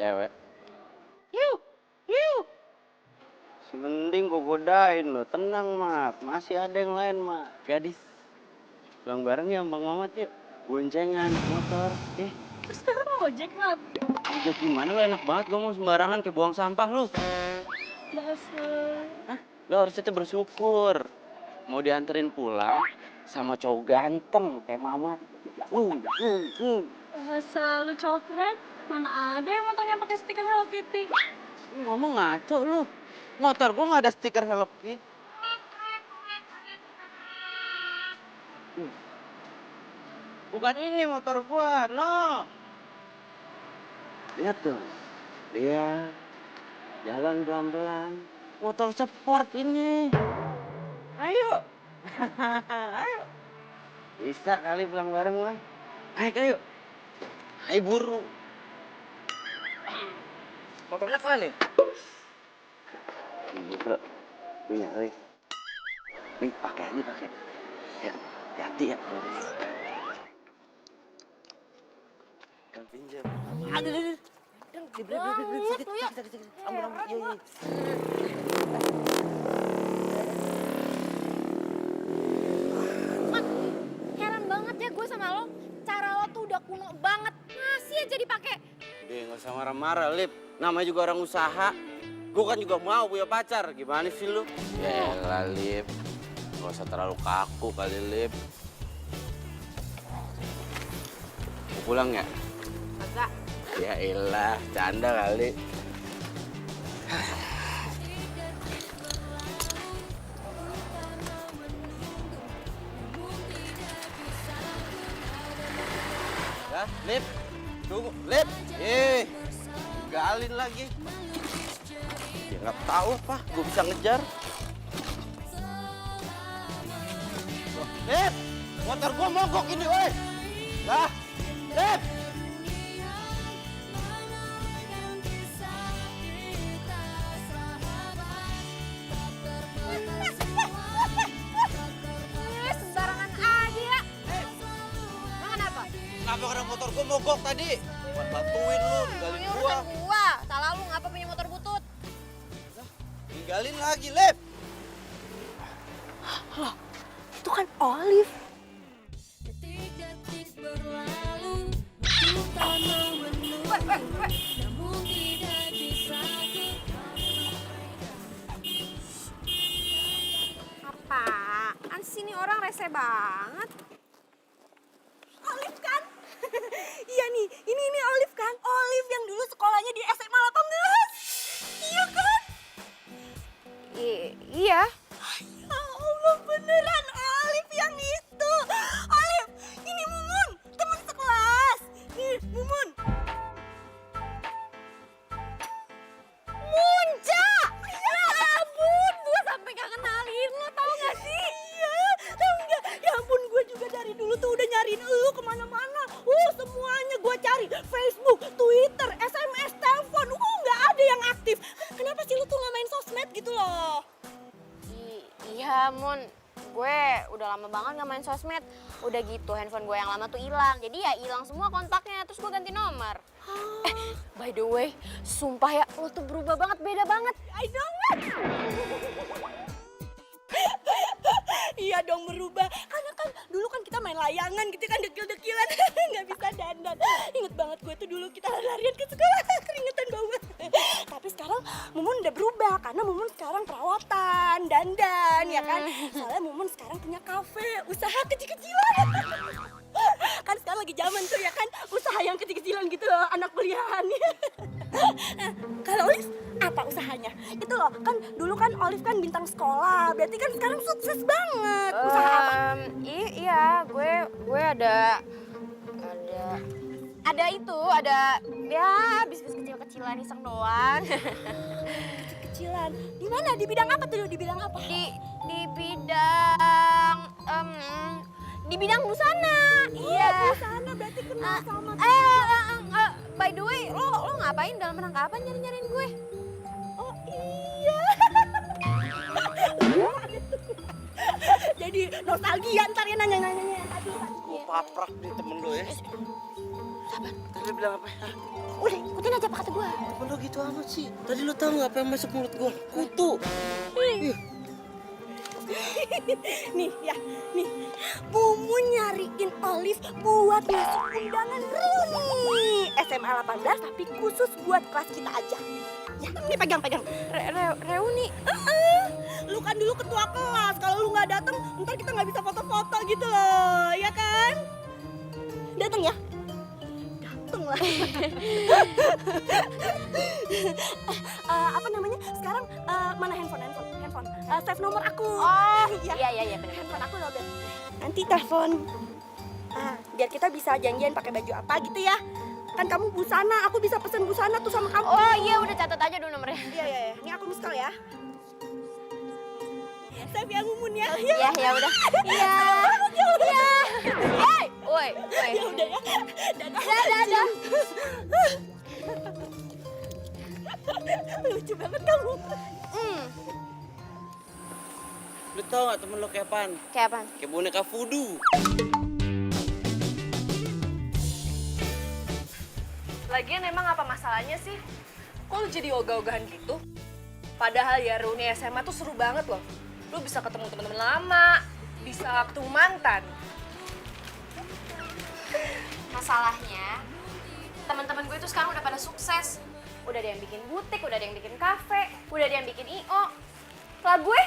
cewek. Yuk, yuk. Mending gue godain lo, tenang Mat, masih ada yang lain Mat. Gadis, pulang bareng ya Bang Mamat yuk. Boncengan, motor, Terus sekarang mau ojek, Mat? Ojek gimana lo, enak banget gue mau sembarangan kayak buang sampah lo. Dasar. Hah? Lo harusnya tuh bersyukur. Mau dianterin pulang sama cowok ganteng kayak Mamat. Asal lu cowok keren, mana ada yang motornya pakai stiker Hello Kitty? Ngomong ngaco lu. Motor gua nggak ada stiker Hello Kitty. Bukan ini motor gua, no. Lihat tuh, lihat. Jalan pelan-pelan. Motor sport ini. Ayo. Ayo. Bisa kali pulang bareng lah. Ayo. Ayo buru. Motornya apa nih? Bro, punya Rik. Nih, pakai aja, pakai. Ya, hati-hati ya. Kan pinjam. Aduh. Sakit. Ampun. Iya. Mat, heran banget ya gue sama lo. Cara lo tuh udah kuno banget. Masih aja dipakai. Deh, nggak usah marah-marah, Lip. Namanya juga orang usaha. Gue kan juga mau punya pacar. Gimana sih lu? Yaelah, Lip. Gak usah terlalu kaku kali, Lip. Mau pulang ya? Agak. Ya elah, canda kali. Ya, Lip. Tunggu, Lip. Galin lagi. Ya nggak tahu apa, gue bisa ngejar. Lip, motor gue mogok ini, woi. Lah, Lip. Sembarangan aja ya. Emang kenapa? Kenapa karena motor gue mogok tadi? Buat bantuin lu, tinggalin Ini gua. urusan gua. Salah lu ngapa punya motor butut? Tinggalin lagi, Lip. Loh, itu kan Olive. Apaan sih ini orang rese banget? Olive kan? Iya nih, ini Olive kan? Olive yang dulu sekolahnya di SMA 18. Iya kan? Iya. Ya Allah, beneran Olive yang itu. Olive, ini Mumun, teman sekelas. Nih, Mumun. Munca! Ya ampun, gue sampai gak kenalin lo, tau gak sih? Iya, tau gak? Ya ampun, gue juga dari dulu tuh udah nyariin lo kemana-mana. Semuanya gue cari. Facebook, Twitter, SMS, telepon. Gak ada yang aktif. Kenapa sih lo tuh gak main sosmed gitu loh? Iya, Mun. Gue udah lama banget gak main sosmed. Udah gitu, handphone gue yang lama tuh hilang. Jadi ya hilang semua kontaknya, terus gue ganti nomor. By the way, sumpah ya, lo tuh berubah banget, beda banget. I know it. Iya dong berubah. Karena kan dulu kan kita main layangan gitu kan, dekil-dekilan. Gak bisa dandan. Ingat banget gue tuh dulu kita larian ke sekolah, keringetan banget. Tapi sekarang Mumun udah berubah karena Mumun sekarang perawatan, dandan ya kan. Soalnya Mumun sekarang punya kafe, usaha kecil-kecilan. Kan sekarang lagi zaman tuh ya kan, usaha yang kecil-kecilan gitu loh, anak kuliahan. Nah, kalau Olive apa usahanya? Itu loh, kan dulu kan Olive kan bintang sekolah, berarti kan sekarang sukses banget. Usaha apa? Iya, gue ada ya bisnis kecil-kecilan iseng doang. Kecilan. Di mana? Di bidang apa tuh? Di bidang apa? Di bidang busana. Iya, busana berarti kenal sama. By the way, lo ngapain dalam rangka apa nyari-nyariin gue? Oh iya. Jadi nostalgia ntar ya nanya-nanya tadi. Gue paprak nih temen lo ya. Sabar. Tadi lu bilang apa? Hah? Udah, ikutin aja apa kata gue. Apa lu gitu amat sih? Tadi lu tahu nggak apa yang masuk mulut gua? Kutu. Ih. Nih ya, nih. Mumu nyariin Olive buat masuk undangan reuni SMA 18 tapi khusus buat kelas kita aja. Ya, nih pegang. Reuni. Lu kan dulu ketua kelas, kalau lu nggak datang, ntar kita nggak bisa foto-foto gitu loh, ya kan? Datang ya? Datang lah. Apa namanya? Sekarang mana handphone? Save nomor aku. Oh, ya. iya benar. Handphone aku loh, Beb. Nanti telepon. Biar kita bisa janjian pakai baju apa gitu ya. Kan kamu busana, aku bisa pesen busana tuh sama kamu. Oh iya, udah catat aja dulu nomornya. Iya. Ini aku miss call ya. Save yang Mumun ya. Iya, udah. Iya. Woi. Ya udah ya. Dadah. Lucu banget kamu. Lu tau gak temen lu kayak apaan? Kayak apaan? Kayak boneka voodoo. Lagian emang apa masalahnya sih? Kok lu jadi ogah-ogahan gitu? Padahal ya reuni SMA tuh seru banget loh. Lu bisa ketemu teman-teman lama, bisa ketemu mantan. Masalahnya, teman-teman gue itu sekarang udah pada sukses. Udah ada yang bikin butik, udah ada yang bikin kafe, udah ada yang bikin IO. Lah gue?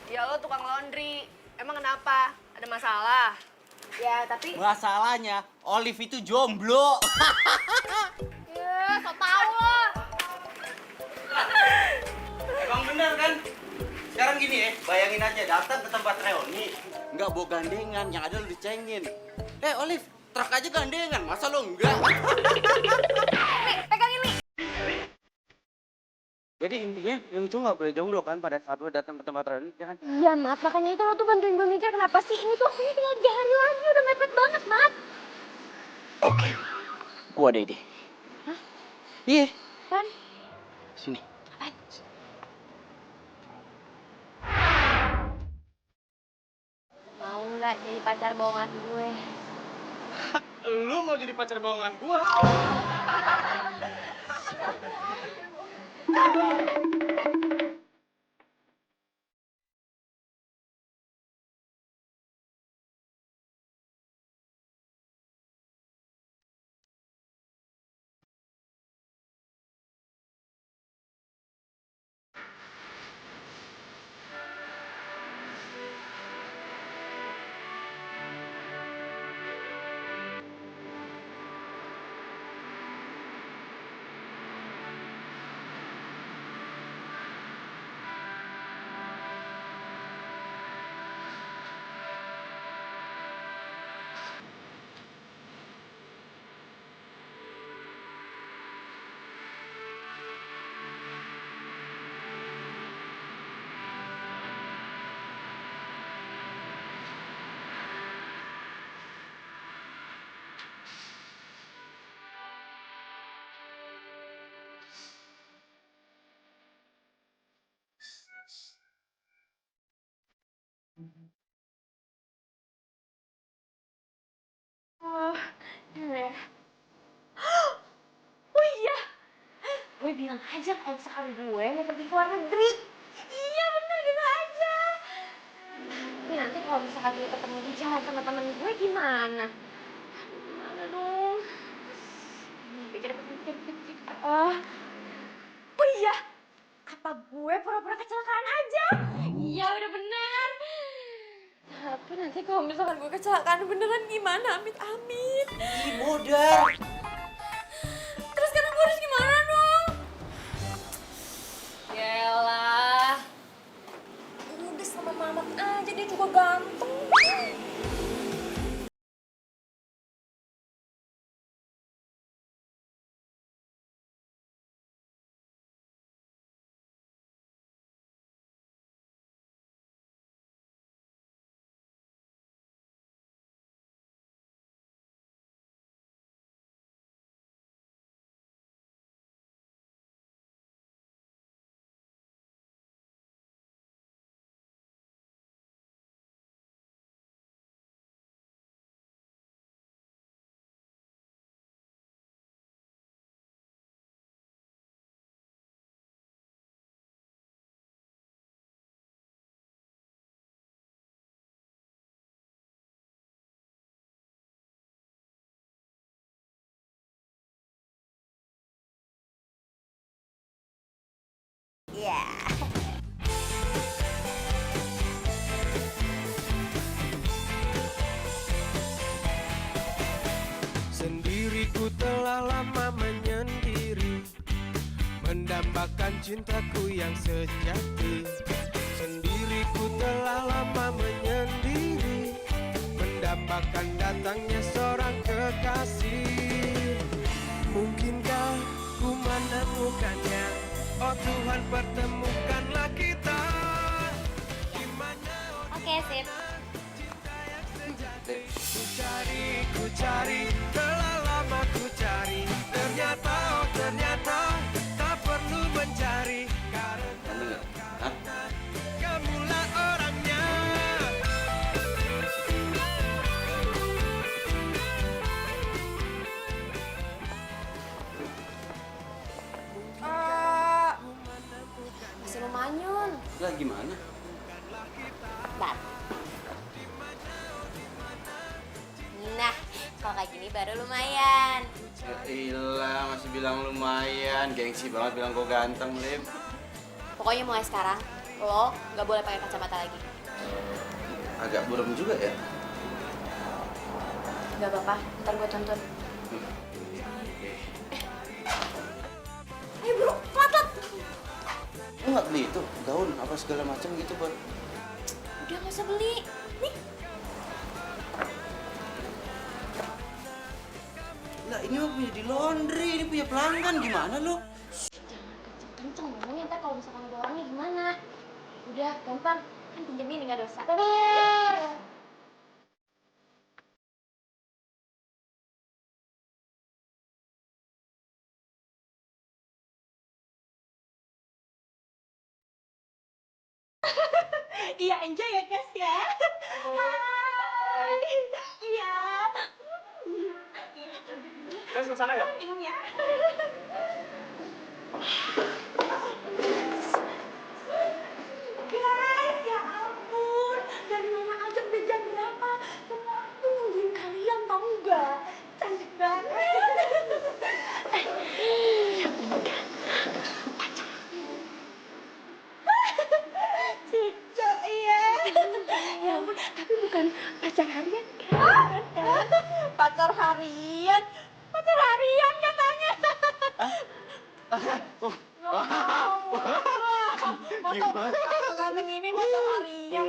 Ya lo tukang laundry, emang kenapa? Ada masalah? Ya tapi... Masalahnya, Olive itu jomblo. Ya, so tau lo. Emang bener kan? Sekarang gini ya, bayangin aja datang ke tempat reuni, nggak bawa gandengan, yang ada lu dicengin. Olive, truk aja gandengan, masa lo enggak? Nih, pegang ini. Jadi intinya, yang itu nggak boleh jomblo kan pada saat lo datang ke tempat reuni, ya kan? Iya, Mat. Makanya itu lo tuh bantuin gue mikir kenapa sih ini tuh waktunya tinggal 3 hari lagi. Udah mepet banget, Mat. Oke, gua ada ide. Hah? Iya. Kan? Sini. Apaan? Mau nggak jadi pacar bohongan gue? Lu mau jadi pacar bohongan gua? Oh, iya. Oh iya, gue bilang aja kalau misalkan gue mau pergi ke luar negeri. Iya bener, gitu aja. Tapi nanti kalau misalkan gue ketemu di jalan sama temen gue gimana? Gimana dong? Pikir. Oh iya, apa gue pura-pura kecelakaan aja? Iya udah bener. Tapi nanti kalau misalkan gue kecelakaan beneran gimana? Amit-amit. Ih, modal. Terus sekarang gue harus gimana dong? Yaelah. Udah sama Mamat aja, dia juga ganteng. cintaku yang sejati. Sendiriku telah lama menyendiri, mendambakan datangnya seorang kekasih. Mungkinkah ku menemukannya? Oh Tuhan, pertemukanlah kita. Oke, sip. Ku cari, telah lama ku cari. Ternyata, oh ternyata tak perlu mencari, karena kamulah orangnya. Masih mau manyun. Lah gimana? Bentar. Nah, kalau kayak gini baru lumayan. Ya ilah, masih bilang lumayan. Gengsi banget bilang gue ganteng, Lip. Pokoknya mulai sekarang, lo nggak boleh pakai kacamata lagi. Agak buram juga ya. Nggak apa-apa, ntar gue tuntun. Ayo bro, pelat-pelat. Lu nggak beli itu gaun apa segala macam gitu, Bang? Udah nggak usah beli. Nih, Lah ini mah punya di laundry, ini punya pelanggan, gimana lu? kenceng ngomongnya, ntar kalau misalkan ada orangnya gimana? Udah, gampang. Kan pinjemin nggak dosa. Iya, enjoy ya guys ya. Hai. Iya. Kan ke sana ya? Iya. Guys, ya ampun. Dari mana aja udah jam berapa? Semua tuh nungguin kalian, tau nggak? Cantik banget. Cico, iya. Ya ampun, tapi bukan pacar harian kan? Pacar harian? Pacar harian katanya. Ganteng ini pacar harian.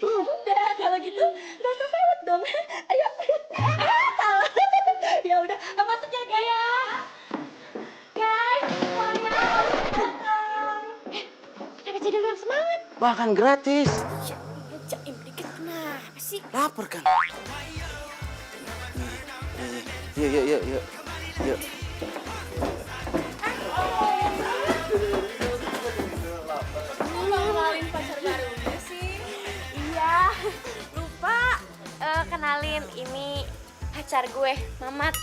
Udah, kalau gitu ganteng sewot dong. Ayo. Ya udah, masuk ya guys. Guys, semuanya datang. Kenapa jadi orang semangat? Bahkan gratis. Jaim dikit kenapa sih? Lapar kan? Yuk. Lu kenalin pacar barunya sih. Iya, lupa kenalin ini pacar gue, Mamat.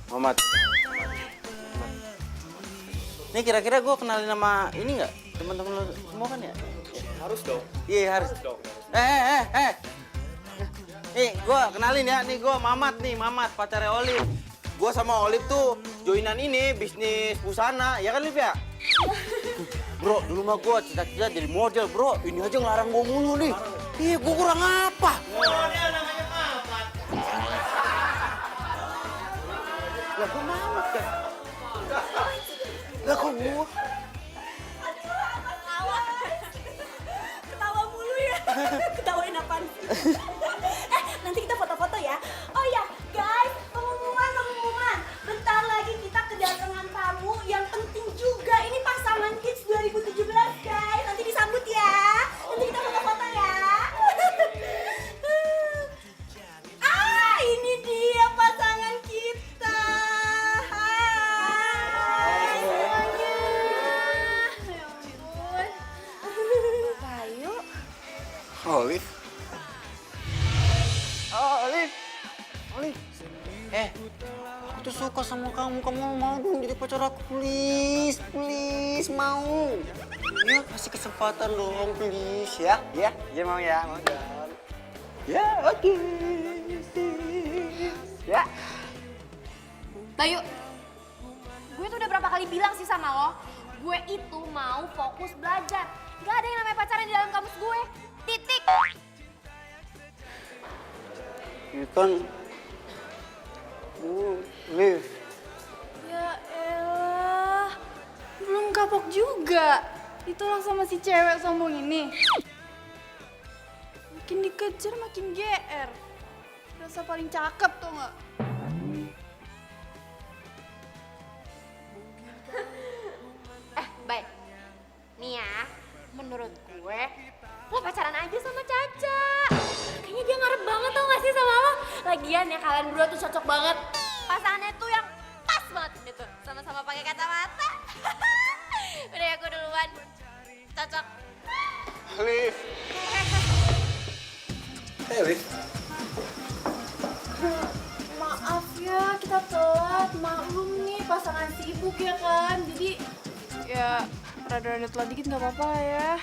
Muhammad. Nih kira-kira gue kenalin sama ini nggak? Teman-teman lo semua kan ya? Harus dong. Iya harus. Nih gue kenalin ya, nih gue Mamat pacarnya Olip. Gue sama Olip tuh joinan ini bisnis busana, ya kan Lip ya? Bro, dulu mah gue cita-cita jadi model bro, ini aja ngelarang gue mulu nih. Iya, gue kurang apa? Model namanya Mamat. Lah gue Mamat kan? Lah kok gue? Ketawa mulu ya. Ketawain apaan? Nanti kita foto-foto ya. Oh ya, guys, pengumuman. Bentar lagi kita kedatangan tamu yang penting juga. Ini pasangan Kids 2017, guys. Nanti disambut ya. Nanti kita foto-foto ya. Ini dia pasangan kita. Hai semuanya. Ya ampun. Bayu. Olip. Olip. Aku tuh suka sama kamu. Kamu mau dong jadi pacar aku, please mau. Ya kasih kesempatan dong, please ya. Ya mau ya. Ya, oke. Ya. Bayu, gue tuh udah berapa kali bilang sih sama lo, gue itu mau fokus belajar. Gak ada yang namanya pacaran di dalam kamus gue. Titik. Ini kan, Liv, kapok juga. Ditolak sama si cewek sombong ini. Makin dikejar makin GR. Rasa paling cakep tuh nggak? Baik. Nih ya, menurut gue, lo pacaran aja sama Caca. Kayaknya dia ngarep banget tau gak sih sama lo? Lagian ya kalian berdua tuh cocok banget. Pasangannya tuh yang pas banget gitu. Sama-sama pakai kacamata. Udah ya, gue duluan. Cocok. Liv. Hey, Liv. Maaf ya, kita telat. Maklum nih, pasangan sibuk ya kan. Jadi ya rada-rada telat dikit nggak apa-apa lah ya.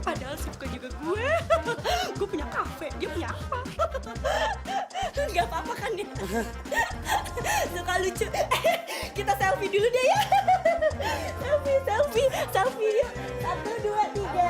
Padahal suka juga gue. Gue punya kafe, dia punya apa? Gak apa-apa kan dia? Suka lucu. Kita selfie dulu deh ya. Selfie. 1, 2, 3.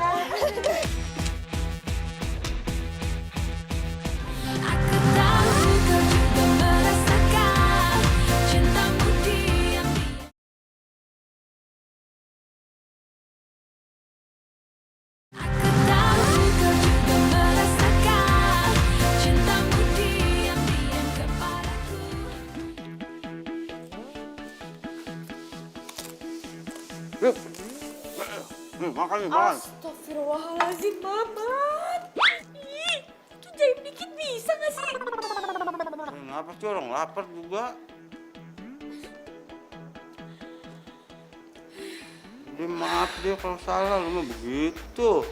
Liv. Makan. Astagfirullahaladzim, Mamat. Ih, itu jaim dikit bisa gak sih? Kenapa sih orang lapar juga? Dia maaf dia kalau salah, lu mah begitu.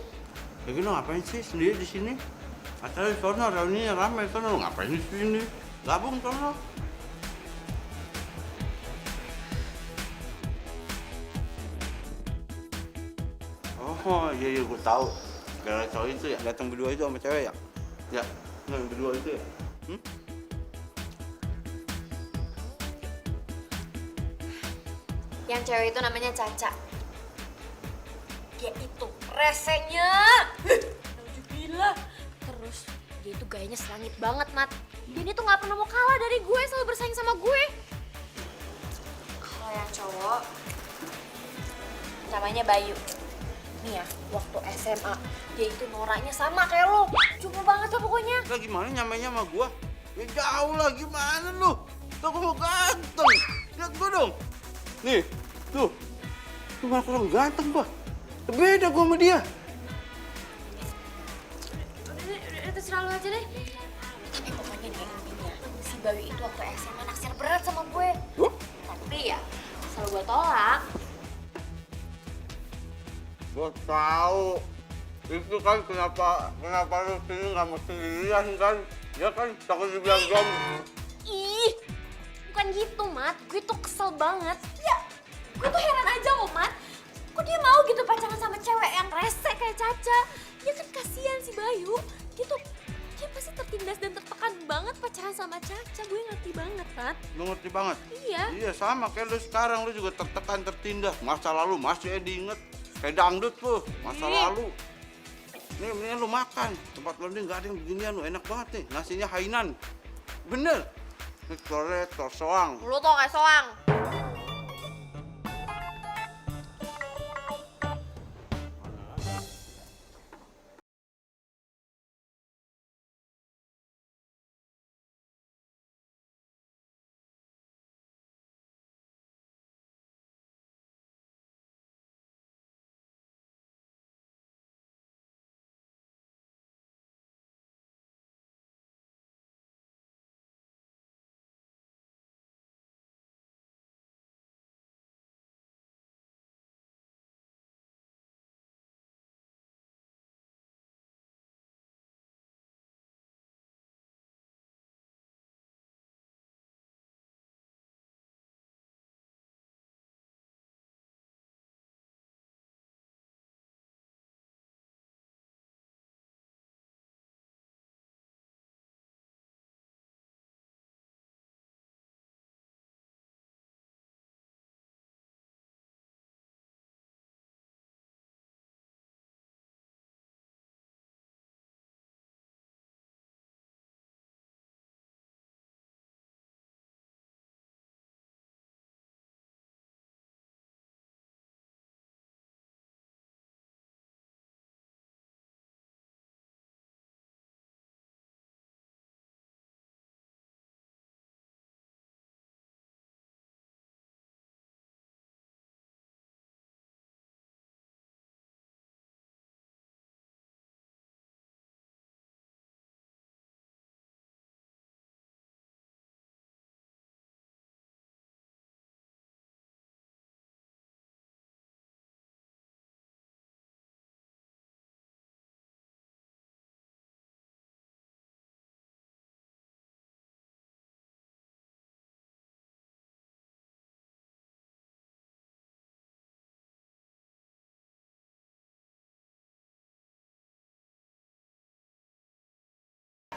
Kayak gini ngapain sih sendiri di sini? Acara di sono reuninya ramai sono, lu ngapain di sini? Gabung sono. Oh iya gue tahu. Gara cowok itu ya datang berdua itu sama cewek ya? Ya, yang berdua itu ya? Yang cewek itu namanya Caca. Dia itu resenya. Alhamdulillah. Terus dia itu gayanya selangit banget, Mat. Dia ini tuh gak pernah mau kalah dari gue, selalu bersaing sama gue. Kalau yang cowok, namanya Bayu. Nih ya, waktu SMA, dia itu noraknya sama kayak lo. Cuma banget lah pokoknya. Lah gimana nyamainya sama gua? Ya jauh lah, gimana lu? Tuh gua mau ganteng. Lihat gua dong. Nih, tuh. Lu malah kurang ganteng gua. Beda gua sama dia. Udah terserah lo aja deh. Tapi pokoknya nih intinya, si Bayu itu waktu SMA naksir berat sama gue. Tapi ya, selalu gue tolak. Gua tahu. Itu kan kenapa lu sini nggak mesti sendirian kan? Ya kan takut dibilang jomblo. Ih, bukan gitu, Mat. Gue tuh kesel banget. Ya, gue tuh heran aja loh, Mat. Kok dia mau gitu pacaran sama cewek yang rese kayak Caca? Ya kan kasihan si Bayu. Dia pasti tertindas dan tertekan banget pacaran sama Caca. Gue ngerti banget, Mat. Lu ngerti banget? Iya. Iya sama kayak lu sekarang, lu juga tertekan, tertindas. Masa lalu masih diinget. Kayak dangdut tuh, masa lalu. Nih mendingan lu makan. Tempat lu ini nggak ada yang beginian, lu enak banget nih. Nasinya Hainan. Bener. Ini telur soang. Lu tau kayak soang.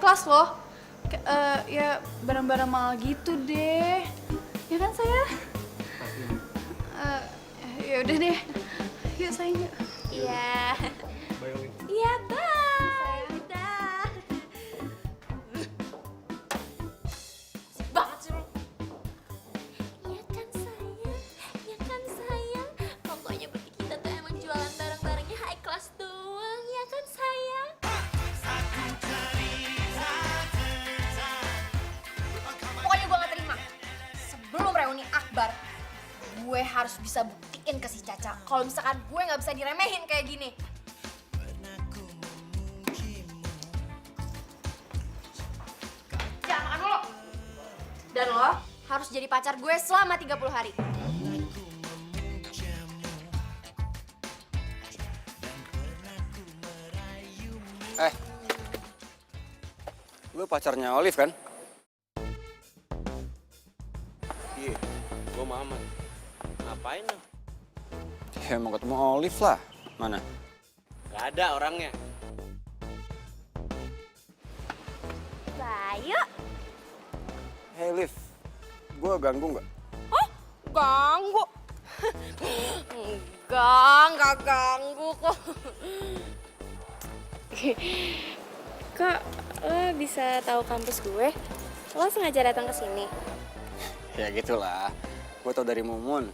kelas loh. Ya barang-barang mahal gitu deh. Ya kan saya? Ya udah deh. Yuk sayang yuk. Iya. Iya, bye. Dah. Asik banget sih lu. Iya kan sayang, iya kan sayang. Pokoknya berarti kita tuh emang jualan barang-barangnya high class doang, ya kan sayang? Pokoknya gue gak terima. Sebelum reuni akbar, gue harus bisa buktiin ke si Caca kalau misalkan gue gak bisa diremehin kayak gini. Jangan makan dulu. Dan lo harus jadi pacar gue selama 30 hari. Lu pacarnya Olive kan? Iya, gue Mamat. Ngapain lo? Ya mau ketemu Olive lah. Mana? Gak ada orangnya. Bayu. Hey Liv, gue ganggu nggak? Ganggu. Enggak ganggu kok. Kok lo bisa tahu kampus gue? Lo sengaja datang ke sini? Ya gitulah. Gue tau dari Mumun.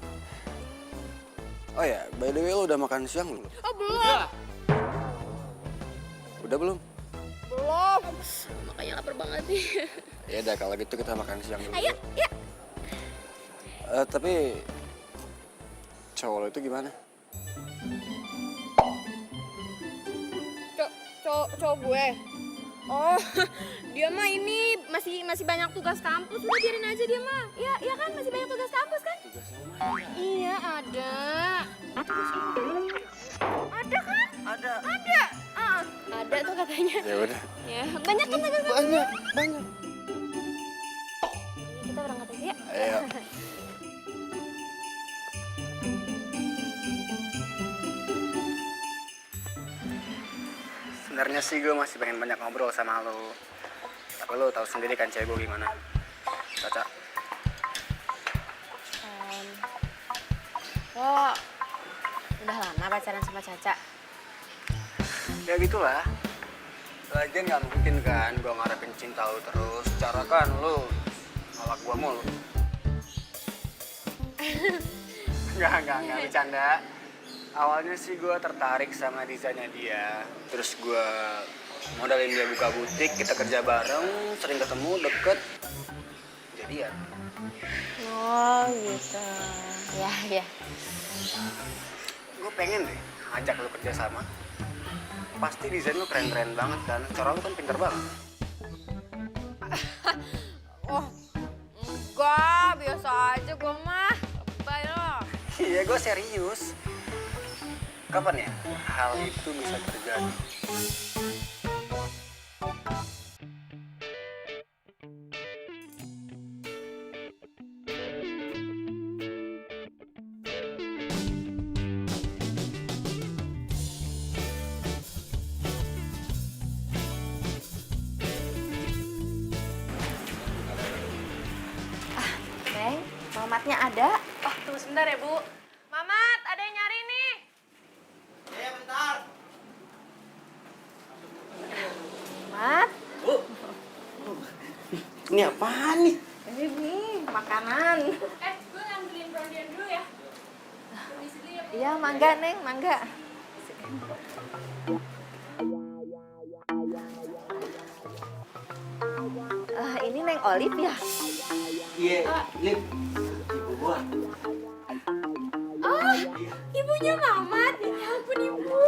Oh ya, by the way lo udah makan siang belum? Oh, belum. Udah belum? Belum. Makanya lapar banget nih. Ya udah kalau gitu kita makan siang dulu. Ayo, ya. Tapi cowok lo itu gimana? Cowok gue. Oh, dia mah ini masih banyak tugas kampus. Udah biarin aja dia mah. Ya kan masih banyak tugas kampus kan? Iya, ada. Ada kan? Ada. Ada tuh katanya. Ya udah. Ya, banyak kan tugas kampus? Banyak. Kita berangkat aja ya. Ayo. Sebenarnya sih gue masih pengen banyak ngobrol sama lo. Tapi lo tahu sendiri kan cewek gue gimana. Caca. Lo udah lama pacaran sama Caca? Ya gitulah. Lagian nggak mungkin kan gue ngarepin cinta lo terus. Cara kan lo nolak gue mulu. Enggak bercanda. Awalnya sih gue tertarik sama desainnya dia. Terus gue modalin dia buka butik, kita kerja bareng, sering ketemu, deket. Jadian. Oh gitu. Ya. Gue pengen deh ngajak lo kerja sama. Pasti desain lo keren-keren banget kan. Cara lo kan pinter banget. Oh, enggak. Biasa aja gue mah. Bye lo. Iya gue serius. Kapan ya hal itu bisa terjadi? Neng, mamatnya ada. Oh, tunggu sebentar ya, Bu. Mamat, ada yang nyari nih. Mat, Ini apaan nih? ini makanan. Gue ngambilin Brondian dulu ya. Iya, mangga, Neng, mangga. Ini Neng Olive ya? Iya, Lip. Ibu gua. Oh, ibunya Mamat. Ya ampun, Ibu.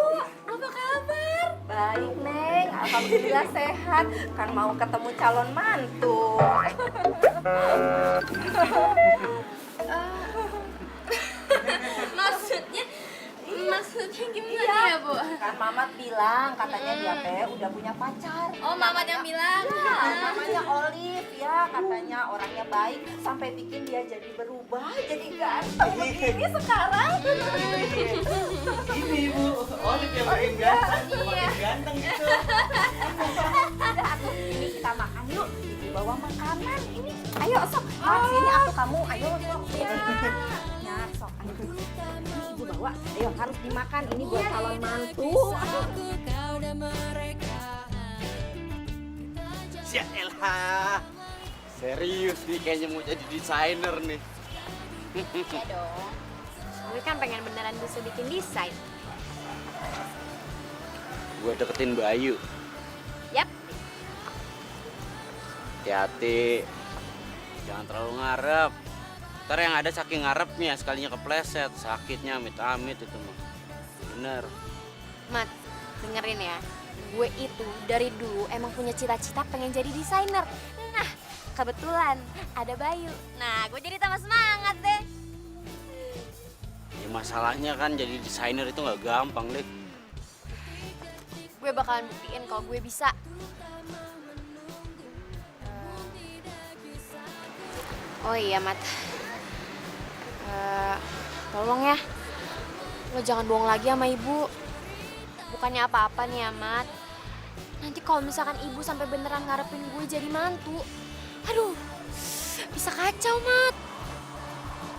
Apa kabar? Baik, Neng. Alhamdulillah sehat. Kan mau ketemu calon mantu. Maksudnya gimana Iya. ya, Bu? Kan Mamat bilang katanya dia teh udah punya pacar. Oh, Mamat yang bilang. Namanya Olive ya, katanya orangnya baik sampai bikin dia jadi berubah, jadi ganteng begini sekarang. Ini Ibu, Olive yang makin ganteng, makin ganteng gitu. Udah, aku ini ayo sok. Sini atuh kamu, ayo sok. Ya, sok. Ini ibu bawa, ayo harus dimakan. Ini buat calon mantu. Ya elah. Serius nih kayaknya mau jadi desainer nih. Ya dong. Gue kan pengen beneran bisa bikin desain. Gue deketin Bayu. Yap. Hati-hati. Jangan terlalu ngarep. Ntar yang ada saking ngarepnya sekalinya kepleset. Sakitnya amit-amit itu mah. Bener. Mat, dengerin ya. Gue itu dari dulu emang punya cita-cita pengen jadi desainer. Nah, kebetulan ada Bayu. Nah, gue jadi tambah semangat deh. Ya masalahnya kan jadi desainer itu nggak gampang deh. Gue bakalan buktiin kalau gue bisa. Oh iya, Mat. Tolong ya. Lo jangan bohong lagi sama ibu. Bukannya apa-apa nih ya, Mat. Nanti kalau misalkan ibu sampai beneran ngarepin gue jadi mantu. Aduh, bisa kacau, Mat.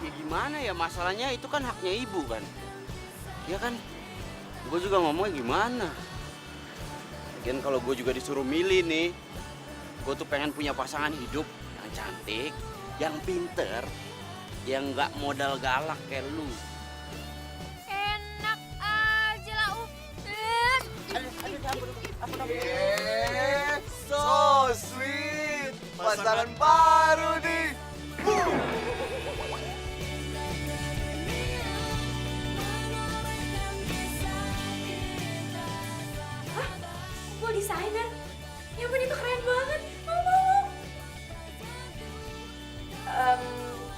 Ya gimana ya, masalahnya itu kan haknya ibu kan. Ya kan, gue juga ngomongnya gimana. Lagian kalau gue juga disuruh milih nih, gue tuh pengen punya pasangan hidup yang cantik, yang pinter, yang nggak modal galak kayak lu. Enak aja lah, So sweet, pasangan baru nih. Gue desainer. Ya ampun, itu keren banget. Mau.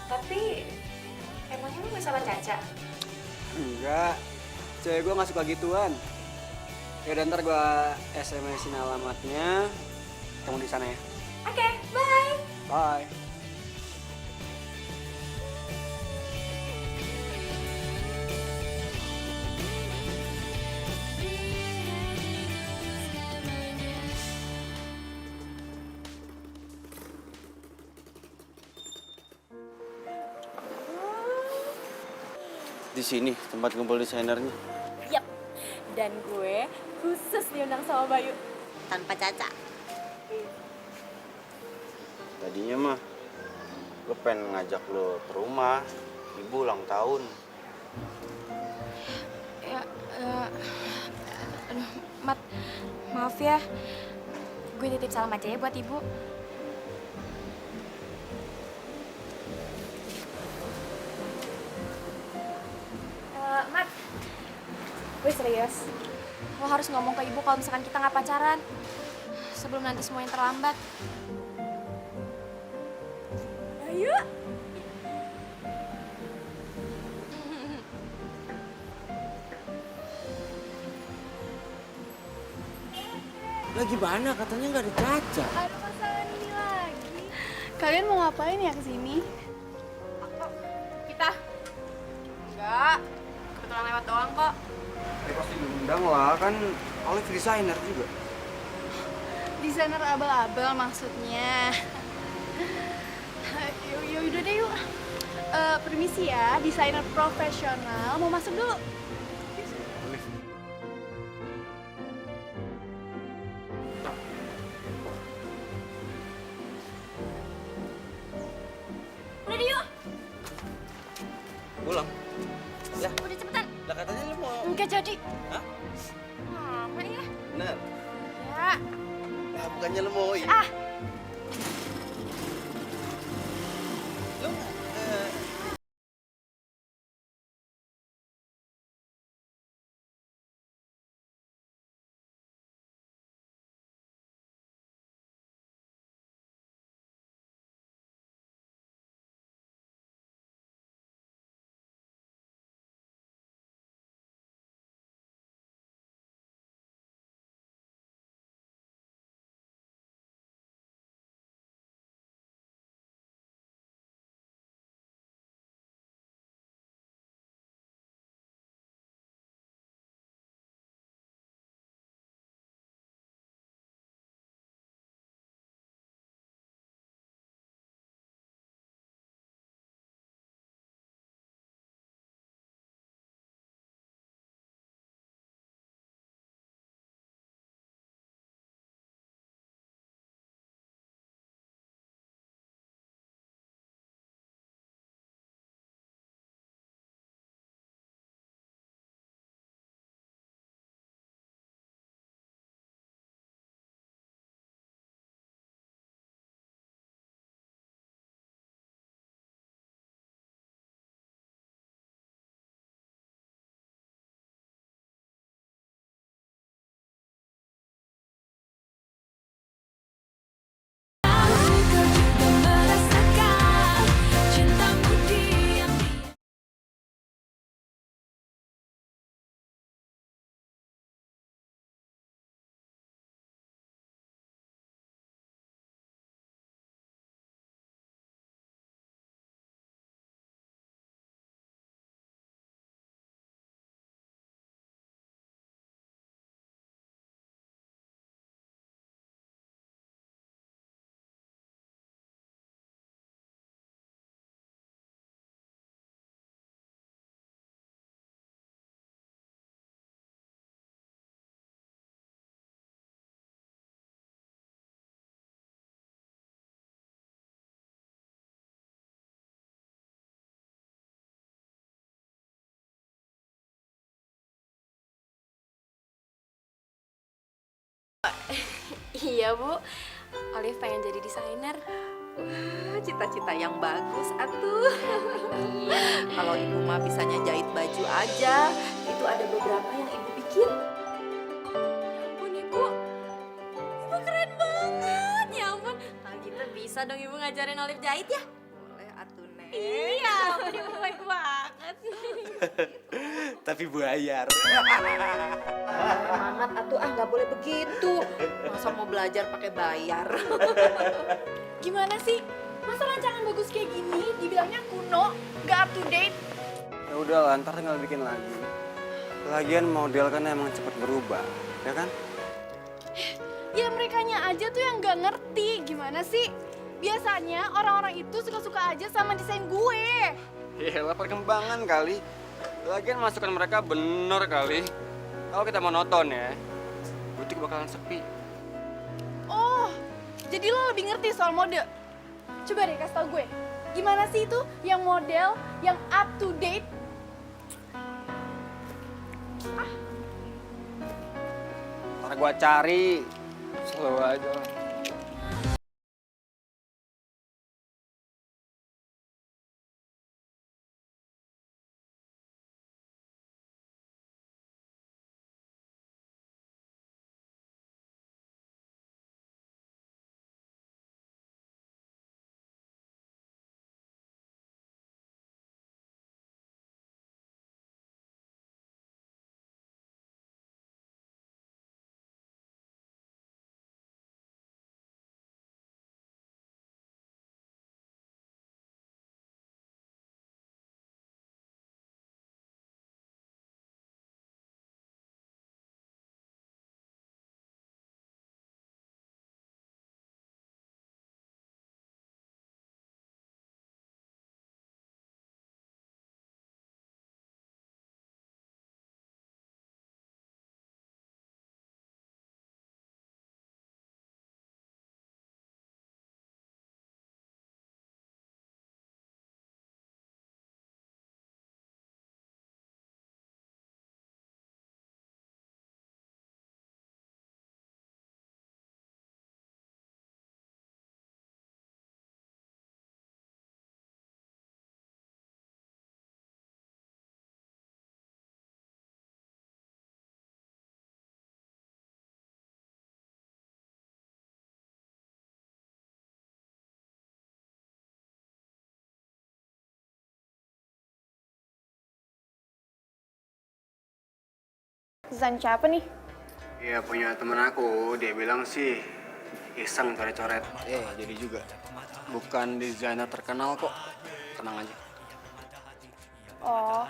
Tapi emangnya lu gak sama Caca? Enggak, cewek gue gak suka gituan. Yaudah ntar gue SMS-in alamatnya, ketemu di sana ya. Oke, bye. Bye. Di sini tempat kumpul desainernya. Yap. Dan gue khusus diundang sama Bayu. Tanpa Caca. Tadinya mah gue pengen ngajak lo ke rumah, ibu ulang tahun. Ya, aduh, Mat, maaf ya. Gue titip salam aja ya buat ibu. Mat, gue serius. Lo harus ngomong ke ibu kalau misalkan kita nggak pacaran. Sebelum nanti semuanya terlambat. Bayu. Lagi mana? Katanya nggak ada Caca. Ada pasangan ini lagi. Kalian mau ngapain ya kesini? Kita? Enggak. Kebetulan lewat doang kok. Ya pasti diundang lah, kan Olive desainer juga. Desainer abal-abal maksudnya. Yaudah deh yuk. Permisi ya, desainer profesional mau masuk dulu. Udah deh yuk. Pulang. Lah, Udah cepetan. lah katanya lu mau. Enggak jadi. Hah? Lama ya. Bener. Ya. Lah bukannya lu mau. Ah, Iya Bu, Olive pengen jadi desainer. Wah, cita-cita yang bagus atuh. Kalau ibu mah bisanya jahit baju aja, itu ada beberapa yang ibu bikin. Ya ampun Ibu, Ibu keren banget. Ya ampun, kalau gitu bisa dong Ibu ngajarin Olive jahit ya? Boleh atuh, Neng. Iya, ampun Ibu baik banget. Tapi bayar. Semangat atuh, nggak boleh begitu. Masa mau belajar pakai bayar? Gimana sih? Masa rancangan bagus kayak gini dibilangnya kuno, gak up to date? Ya udah lah, ntar tinggal bikin lagi. Lagian model kan emang cepet berubah, ya kan? Ya merekanya aja tuh yang gak ngerti gimana sih? Biasanya orang-orang itu suka-suka aja sama desain gue. Yalah, perkembangan kali. Lagian masukan mereka bener kali. Kalau kita monoton ya, butik bakalan sepi. Oh, jadi lo lebih ngerti soal mode? Coba deh kasih tau gue, gimana sih itu yang model, yang up to date? Ntar gua cari, slow aja lah. Desain siapa nih? Iya, punya temen aku, dia bilang sih iseng coret-coret. Jadi juga. Bukan desainer terkenal kok, tenang aja. Oh,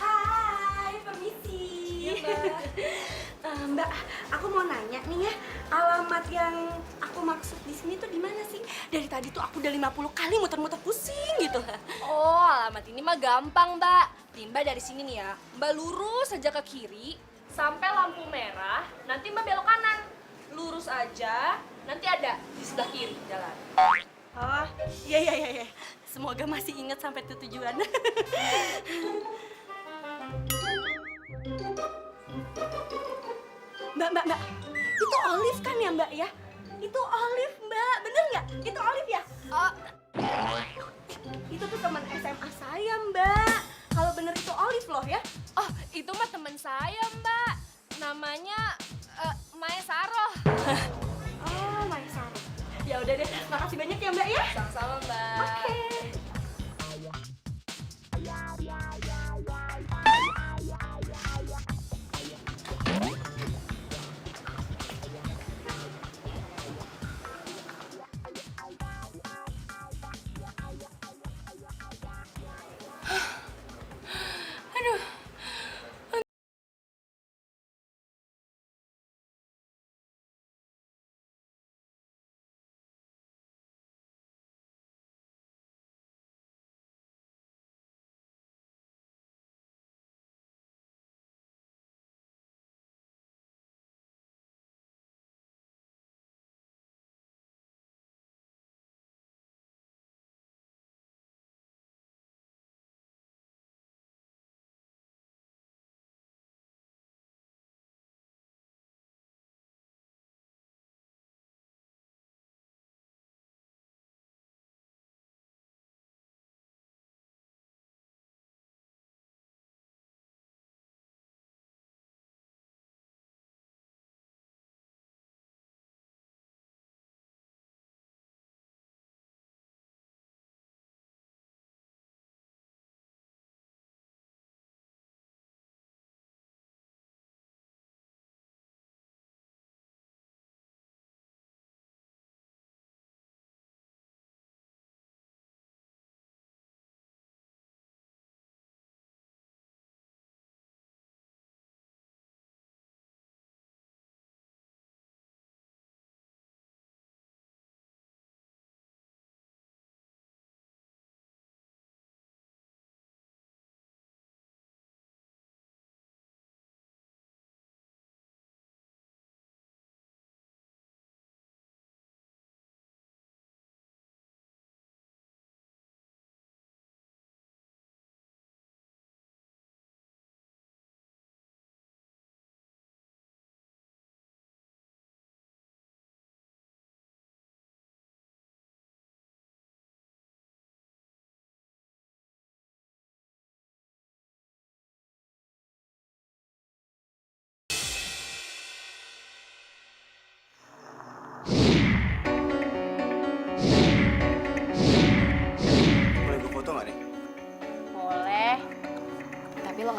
Hai, permisi. Mbak, aku mau nanya nih ya, alamat yang aku maksud di sini tuh di mana sih? Dari tadi tuh aku udah 50 kali muter-muter pusing gitu. Oh, alamat ini mah gampang, Mbak. Nih, Mbak dari sini nih ya. Mbak lurus aja ke kiri sampai lampu merah, nanti Mbak belok kanan. Lurus aja, nanti ada di sebelah kiri jalan. Oh, iya iya iya. Iya. Semoga masih ingat sampai tujuan. Mbak. Itu Olive kan ya, Mbak ya? Itu Olive, Mbak. Bener nggak? Itu Olive ya? Oh, Itu tuh teman SMA saya, Mbak. Kalau bener itu Olive loh ya. oh, itu mah teman saya, Mbak. Namanya Maya Saroh. Oh, Maisa. Ya udah deh, makasih banyak ya, Mbak ya. Sama-sama, Mbak. Oke.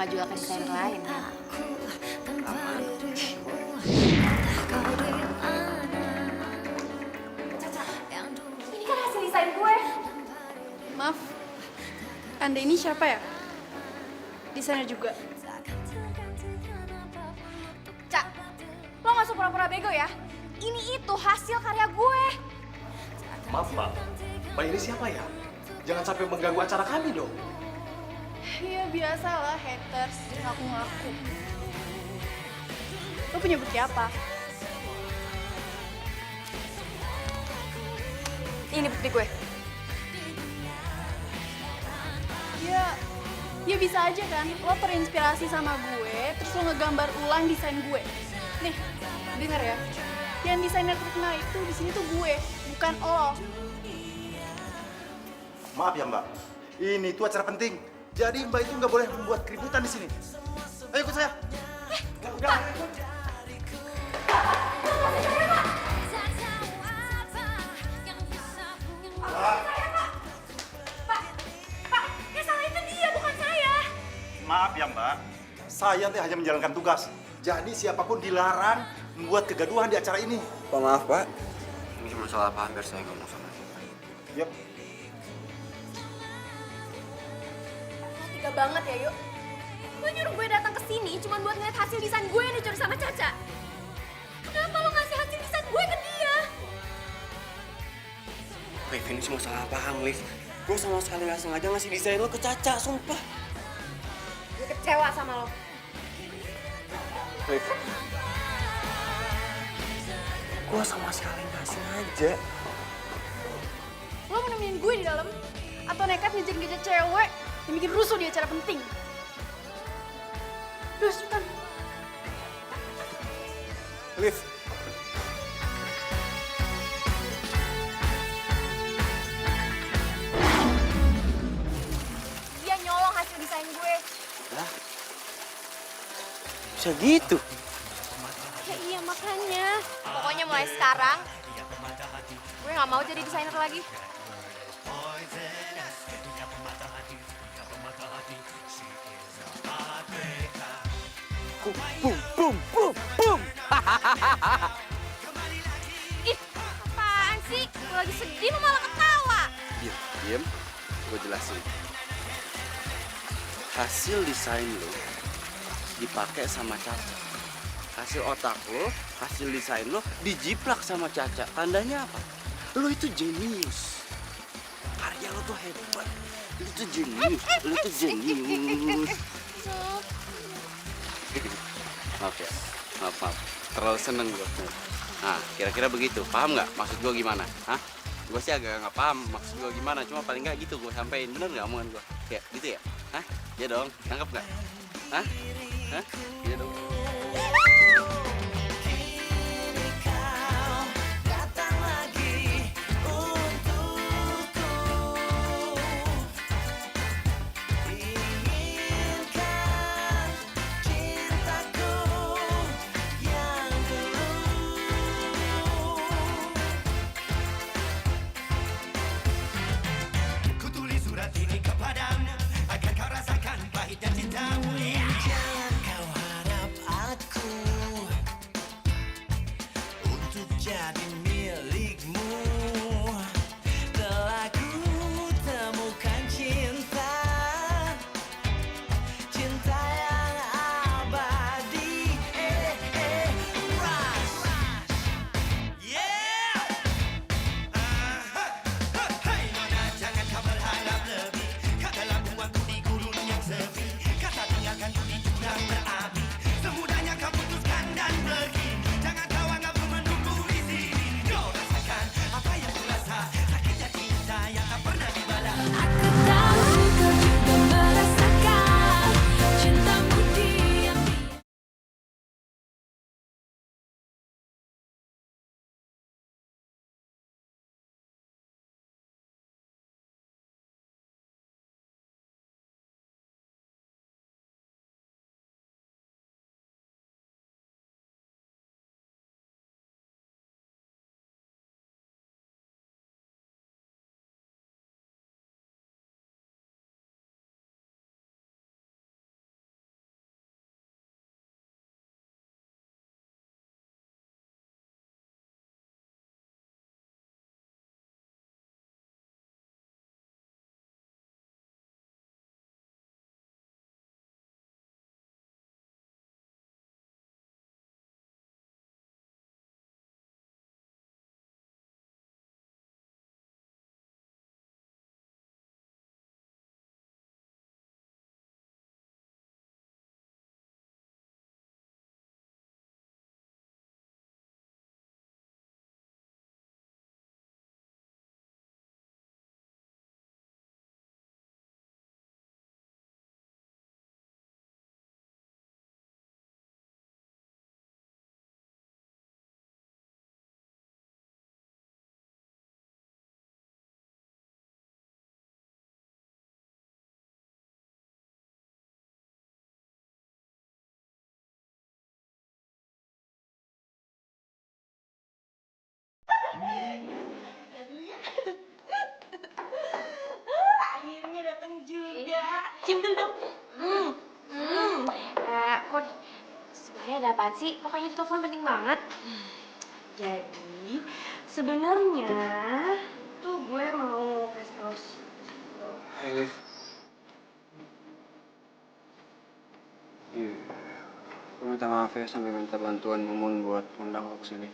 nggak juga ke desainer lain. Ini kan hasil desain gue. Maaf, Anda ini siapa ya? Desainer juga. Cak, lo nggak usah pura-pura bego ya. Ini itu hasil karya gue. Maaf Mbak, Mbak ini siapa ya? Jangan sampai mengganggu acara kami dong. Iya biasalah haters, ngaku-ngaku. Lo punya bukti apa? Ini bukti gue. Ya bisa aja kan, lo terinspirasi sama gue, terus lo ngegambar ulang desain gue. Nih, denger ya. Yang desainer terkenal itu di sini tuh gue, bukan lo. Maaf ya Mbak, ini tuh acara penting. Jadi Mbak itu nggak boleh membuat keributan di sini. Ayo ikut saya. Yang salah itu dia, bukan saya. Maaf ya Mbak, saya teh hanya menjalankan tugas. Jadi siapapun dilarang membuat kegaduhan di acara ini. Pak maaf Pak, ini cuma salah paham biar saya ngomong sama dia. Yap. Tiga banget ya, Yuk. Lo nyuruh gue datang ke sini cuma buat ngeliat hasil desain gue yang dicuri sama Caca. Kenapa lo ngasih hasil desain gue ke dia? Liv, ini semua salah paham, Liv. Gue sama sekali gak sengaja ngasih desain lo ke Caca, sumpah. Gue kecewa sama lo. Liv, gue sama sekali gak sengaja. Lo mau nemenin gue di dalam? Atau nekat ngejar-ngejar cewek yang bikin rusuh di acara penting? Terus, cepetan. Liv, Dia nyolong hasil desain gue. Bisa gitu? Ya iya makanya. Pokoknya mulai sekarang, gue gak mau jadi desainer lagi. Boom, boom, boom, boom. Ih, apaan sih? Gue lagi sedih lo malah ketawa. Diam, gue jelasin. Hasil desain lo dipakai sama Caca. Hasil otak lo, hasil desain lo dijiplak sama Caca. Tandanya apa? Lo itu jenius. Karya lo tuh hebat. Lo tuh jenius. Lo tuh jenius. Maaf ya, maaf. Terlalu seneng gue. Nah, kira-kira begitu. Paham nggak maksud gue gimana? Hah? Gue sih agak nggak paham maksud gue gimana. Cuma paling nggak gitu gue sampein. Bener nggak omongan gue? Kayak gitu ya? Hah? Ya dong. Tangkap nggak? Hah? Hah? Iya dong. Akhirnya datang juga. Cium dulu dong. Kok sebenarnya ada apaan sih? Pokoknya di telepon penting banget. Jadi sebenarnya tuh gue mau kasih tau. Hey. Iya. Gue minta maaf ya sampai minta bantuan Mumun buat undang lo kesini.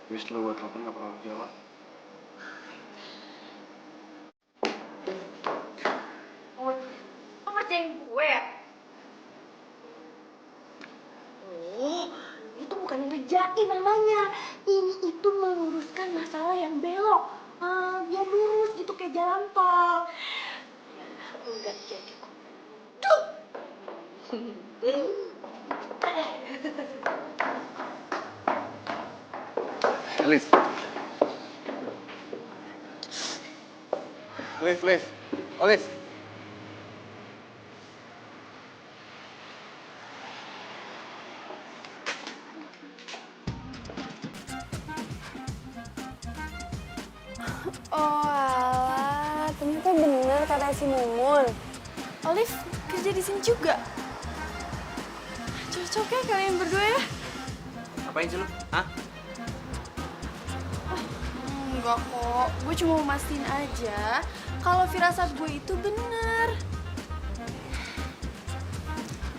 Habis lo buat telepon gak pernah jawab. Lo ngerjain gue ya? Oh, itu bukan ngerjain namanya. Ini itu meluruskan masalah yang belok. Biar lurus gitu kayak jalan tol. Enggak jadi kok. Duh! Liv. Liv. Olive. Oh alah, ternyata bener kata si Mumun. Olive kerja di sini juga. Cocoknya kalian berdua ya? Ngapain sih lu? Hah? Enggak kok, gue cuma mau mastiin aja kalau firasat gue itu bener.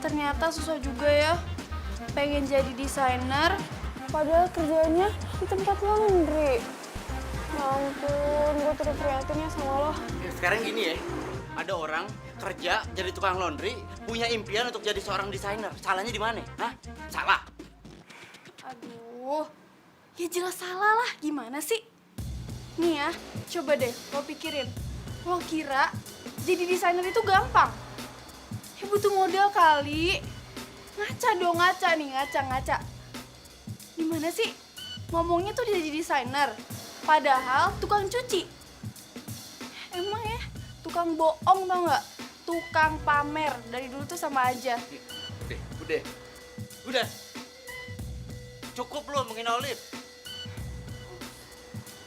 Ternyata susah juga ya, pengen jadi desainer, padahal kerjanya di tempat laundry. Ya ampun, gue terus prihatin ya sama lo. Sekarang gini ya, ada orang kerja jadi tukang laundry, punya impian untuk jadi seorang desainer. Salahnya di mana? Hah? Salah. Aduh, ya jelas salah lah, gimana sih? Nih ya, coba deh lo pikirin. Lo kira jadi desainer itu gampang? Ya butuh modal kali. Ngaca dong, ngaca. Gimana sih? Ngomongnya tuh dia jadi desainer, padahal tukang cuci. Emang ya, tukang bohong tau nggak? Tukang pamer, dari dulu tuh sama aja. Udah. Cukup lo menghina Olive.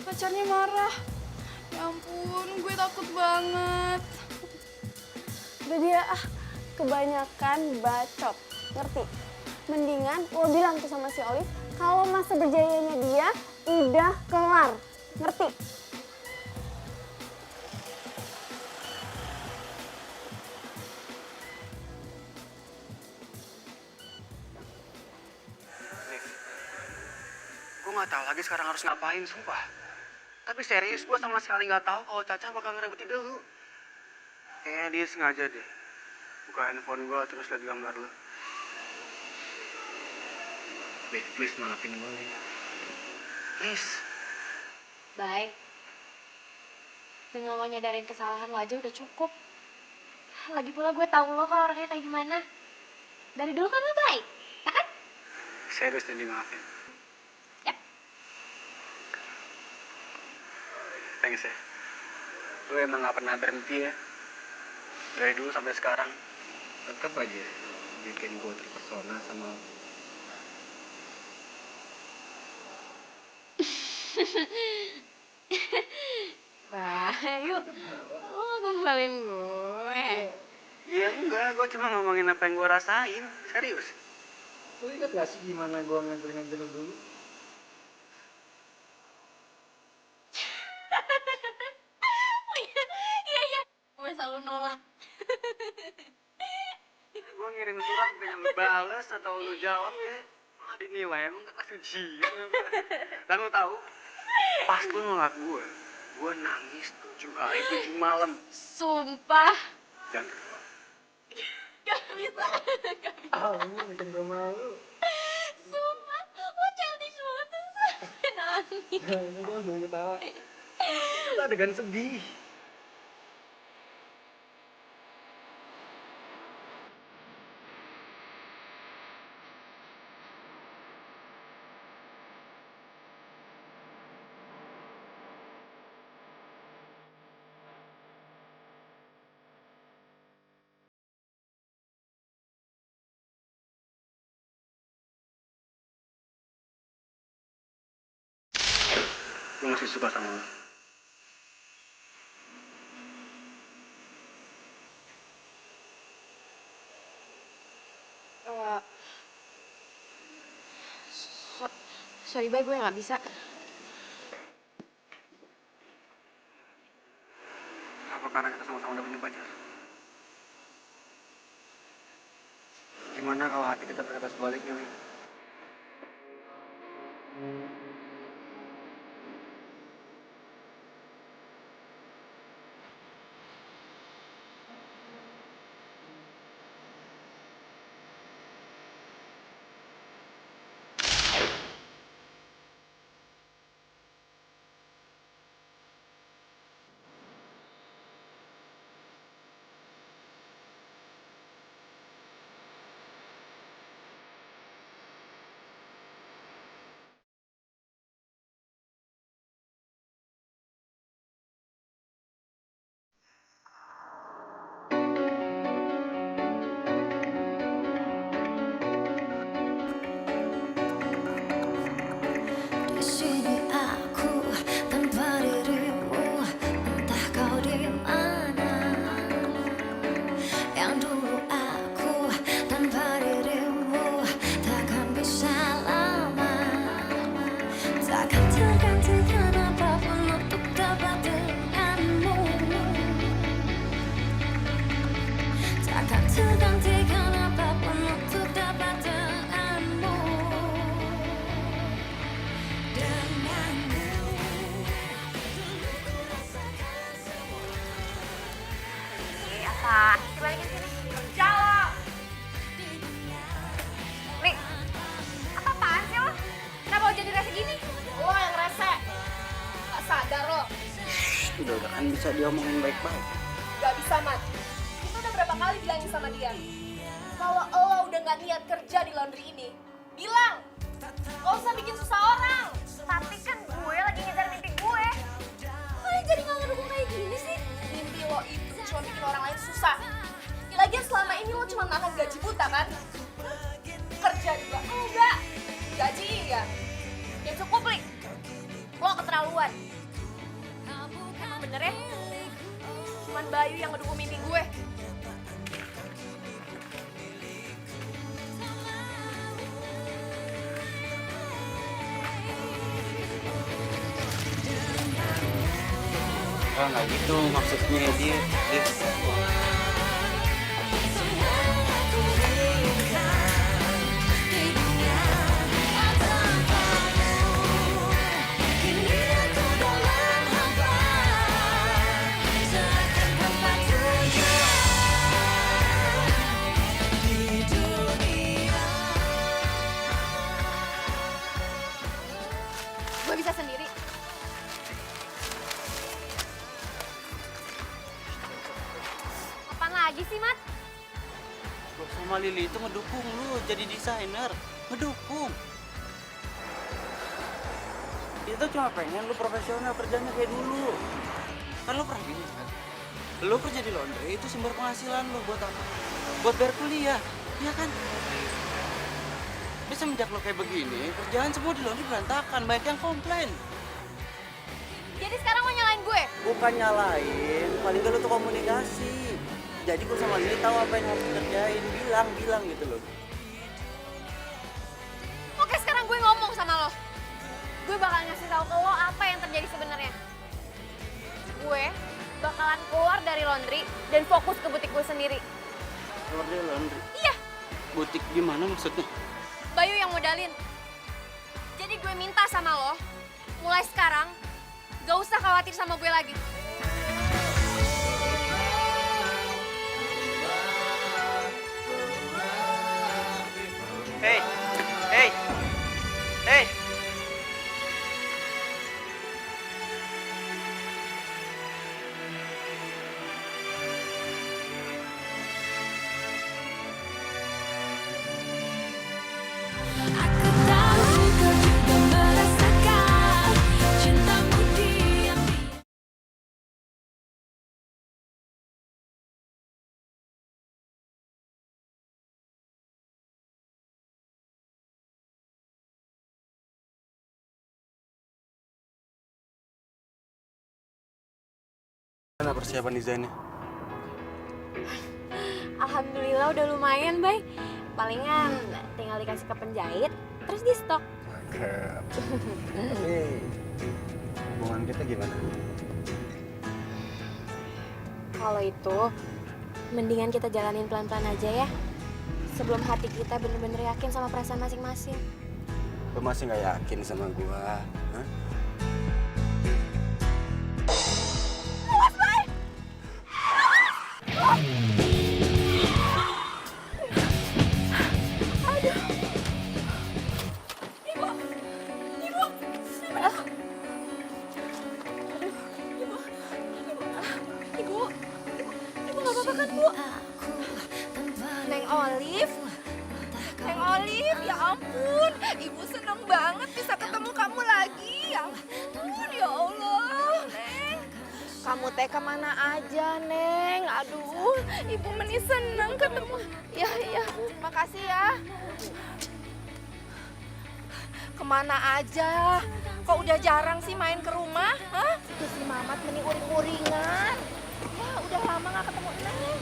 Pacarnya marah. Ya ampun, gue takut banget. Udah dia kebanyakan bacot, ngerti? Mendingan lo bilang tuh sama si Olive kalau masa berjayanya dia udah kelar, ngerti? Gue gak tahu lagi sekarang harus ngapain, sumpah. Tapi serius, gue sama sekali gak tahu kalau Caca bakal ngerebutin lu. Kayaknya dia sengaja deh buka handphone gue terus liat gambar lu. Please maafin gue nih. Please. Baik. Dengan lo nyadarin kesalahan lo aja udah cukup. Lagi pula gue tahu lo kalau orangnya kayak gimana. Dari dulu kan lo baik, ya kan? Serius dan dimaafin. Yap. Thanks ya. Lu emang gak pernah berhenti ya. Dari dulu sampai sekarang. Tetep aja bikin gue terpesona sama lu. Bayu, lo kembaliin gue. Ya enggak, gue cuma ngomongin apa yang gue rasain. Serius. Lu ingat gak sih gimana gue ngajar dulu? Iya. Gue selalu nolak. Gue ngirim surat gak nyampe bales atau lu jawab ya. Malah dinilai emang gak kasih ujian apa. Dan lu tahu, pas lu nolak gue nangis 7 hari 7 malam. Sumpah. Dan Gak bisa. lu bikin gue malu. Sumpah, lo childish banget tuh sampai nangis. Ini gue belum ketawa. Itu adegan sedih. Gue masih suka sama lo. Sorry, Bay, gue nggak bisa. Apa karena kita sama-sama udah punya pacar? Gimana kalau hati kita berkata sebaliknya, Wi? Di sini aku tanpa dirimu, entah kau di mana. Yang dulu aku tanpa dirimu takkan bisa lama, takkan tergantikan apapun untuk dapat denganmu, takkan tergantikan apapun untuk dapat denganmu. Apa? Dibalikin sini. Jawab. Li, apa-apaan sih lo? Kenapa lo jadi rese gini? Lo yang rese. Gak sadar lo. Udah kan bisa diomongin baik-baik. Gak bisa, Mat. Kita udah berapa kali bilangin sama dia. Kalau lo udah gak niat kerja di laundry ini, bilang. Gak usah bikin susah orang. Tapi kan gue lagi ngejar mimpi gue. Kalian jadi gak ngedukung kayak gini sih? Mimpi lo itu cuma bikin orang lain susah. Lagian selama ini lo cuma makan gaji buta kan? Kerja juga enggak. Gaji iya. Ya cukup, Li. Lo keterlaluan. Emang bener ya? Cuman Bayu yang ngedukung mimpi gue. Nggak gitu maksudnya dia. Gue bisa sendiri. Apaan lagi sih, Mat? Gue sama Lili itu ngedukung lu jadi desainer. Ngedukung. Kita cuma pengen lu profesional kerjanya kayak dulu. Kan lu pernah gini kan? Lu kerja di laundry itu sumber penghasilan lu buat apa? Buat bayar kuliah, iya kan? Tapi semenjak lu kayak begini, kerjaan semua di laundry berantakan, banyak yang komplain. Jadi sekarang mau nyalain gue? Bukan nyalain, paling gak lu tuh komunikasi. Jadi gue sama Lili tahu apa yang harus dikerjain, bilang gitu loh. Oke, sekarang gue ngomong sama lo. Gue bakal ngasih tahu ke lo apa yang terjadi sebenarnya. Gue bakalan keluar dari laundry dan fokus ke butik gue sendiri. Keluar dari laundry? Iya, Butik gimana maksudnya? Bayu yang modalin. Jadi gue minta sama lo, mulai sekarang gak usah khawatir sama gue lagi. Hey, hey, hey. Gimana persiapan desainnya? Alhamdulillah udah lumayan, Bay. Palingan tinggal dikasih ke penjahit, terus di stok. Tapi hubungan kita gimana? Kalau itu, mendingan kita jalanin pelan-pelan aja ya. Sebelum hati kita bener-bener yakin sama perasaan masing-masing. Lu masih nggak yakin sama gua? Hah? Neng Olive, ya ampun, Ibu seneng banget bisa ketemu kamu lagi. Ya ampun, ya Allah, Neng. Kamu teh kemana aja, Neng? Aduh, Ibu meni seneng ketemu. Ya, makasih ya. Kemana aja? Kok udah jarang sih main ke rumah? Hah? Itu si Mamat meni uring-uringan. Wah, udah lama gak ketemu Neng.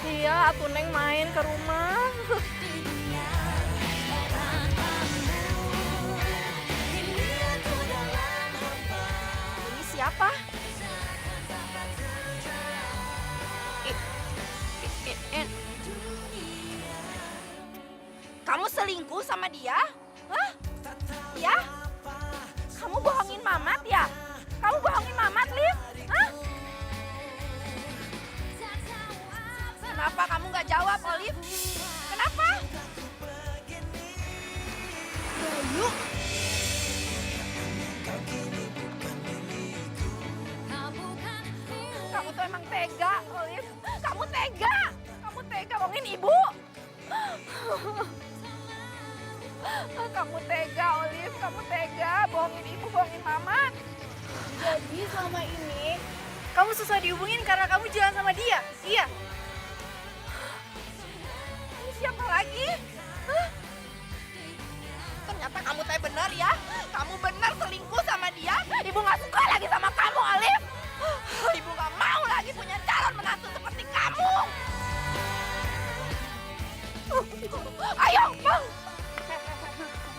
Iya, aku Neng main ke rumah. Ini siapa? Kamu selingkuh sama dia? Hah? Ya? Kamu bohongin Mamat ya? Kamu bohongin Mamat, Liv? Hah? Kenapa kamu nggak jawab, Olive? Kenapa? Bayu? Kamu tuh emang tega, Olive. Kamu tega. Kamu tega bohongin ibu. Kamu tega, Olive. Kamu tega bohongin ibu, bohongin Mamat. Jadi selama ini kamu susah dihubungin karena kamu jalan sama dia? Iya? Ini siapa lagi? Hah? Ternyata kamu teh benar ya? Kamu benar selingkuh sama dia? Ibu gak suka lagi sama kamu, Olive. Ibu gak mau lagi punya calon menantu seperti kamu. Ayo, Bang.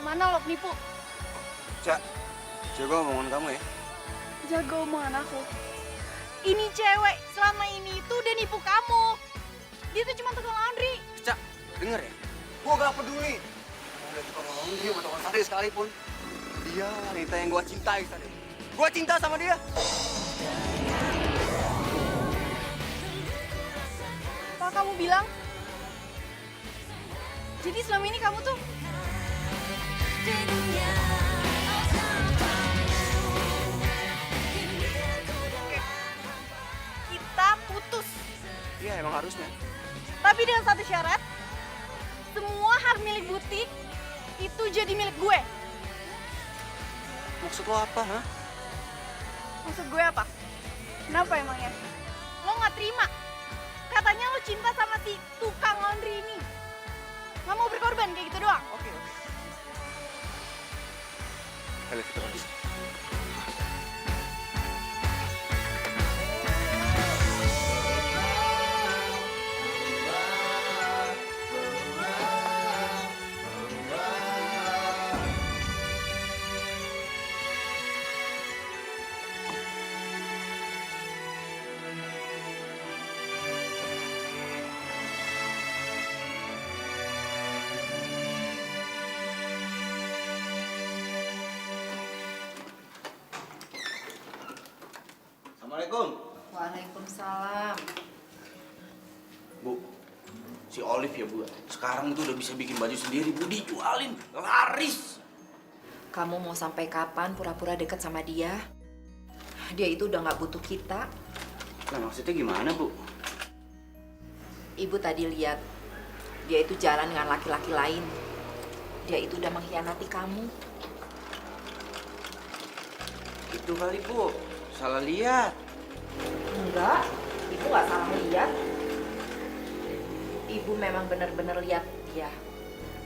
Mana lo nipu? Cak, jaga omongan kamu ya. Jaga omongan aku. Ini cewek selama ini itu udah nipu kamu. Dia tuh cuma tukang laundry. Cak, denger ya. Gua gak peduli. Mau udah tukang laundry atau tukang sate sekalipun. Dia wanita yang gua cintai tadi. Gua cinta sama dia. Apa kamu bilang? Jadi selama ini kamu tuh kita putus. Iya, emang harusnya. Tapi dengan satu syarat, semua hak milik butik itu jadi milik gue. Maksud lo apa, ha? Maksud gue apa? Kenapa emangnya? Lo nggak terima? Katanya lo cinta sama si tukang laundry ini. Nggak mau berkorban kayak gitu doang? Oke. Ayo kita pergi. Assalamualaikum. Waalaikumsalam. Bu, si Olive ya Bu, sekarang tuh udah bisa bikin baju sendiri Bu, dijualin, laris. Kamu mau sampai kapan pura-pura deket sama dia? Dia itu udah nggak butuh kita. Nah maksudnya gimana Bu? Ibu tadi lihat dia itu jalan dengan laki-laki lain. Dia itu udah mengkhianati kamu. Itu kali Bu, salah lihat. Enggak, Ibu nggak salah lihat. Ibu memang benar-benar lihat dia.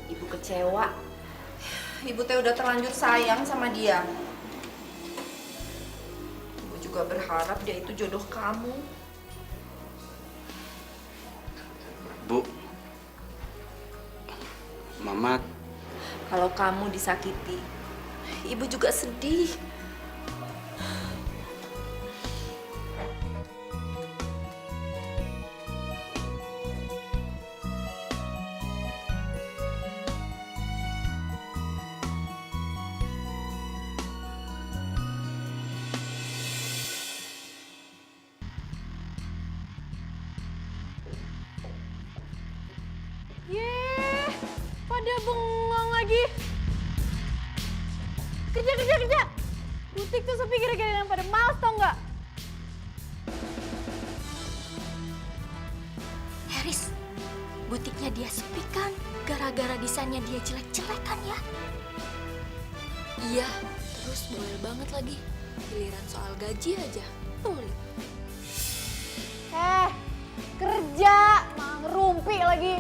Ibu kecewa. Ibu teh udah terlanjur sayang sama dia. Ibu juga berharap dia itu jodoh kamu. Bu, Mamat, Kalau kamu disakiti, ibu juga sedih. Yeay, pada bengong lagi. Kerja. Butik tuh sepi gara-gara yang pada males tau nggak? Haris, butiknya dia sepi kan? Gara-gara desainnya dia jelek-jelek kan ya? Iya, terus bawel banget lagi. Giliran soal gaji aja, pelit. Kerja, malah ngerumpi lagi.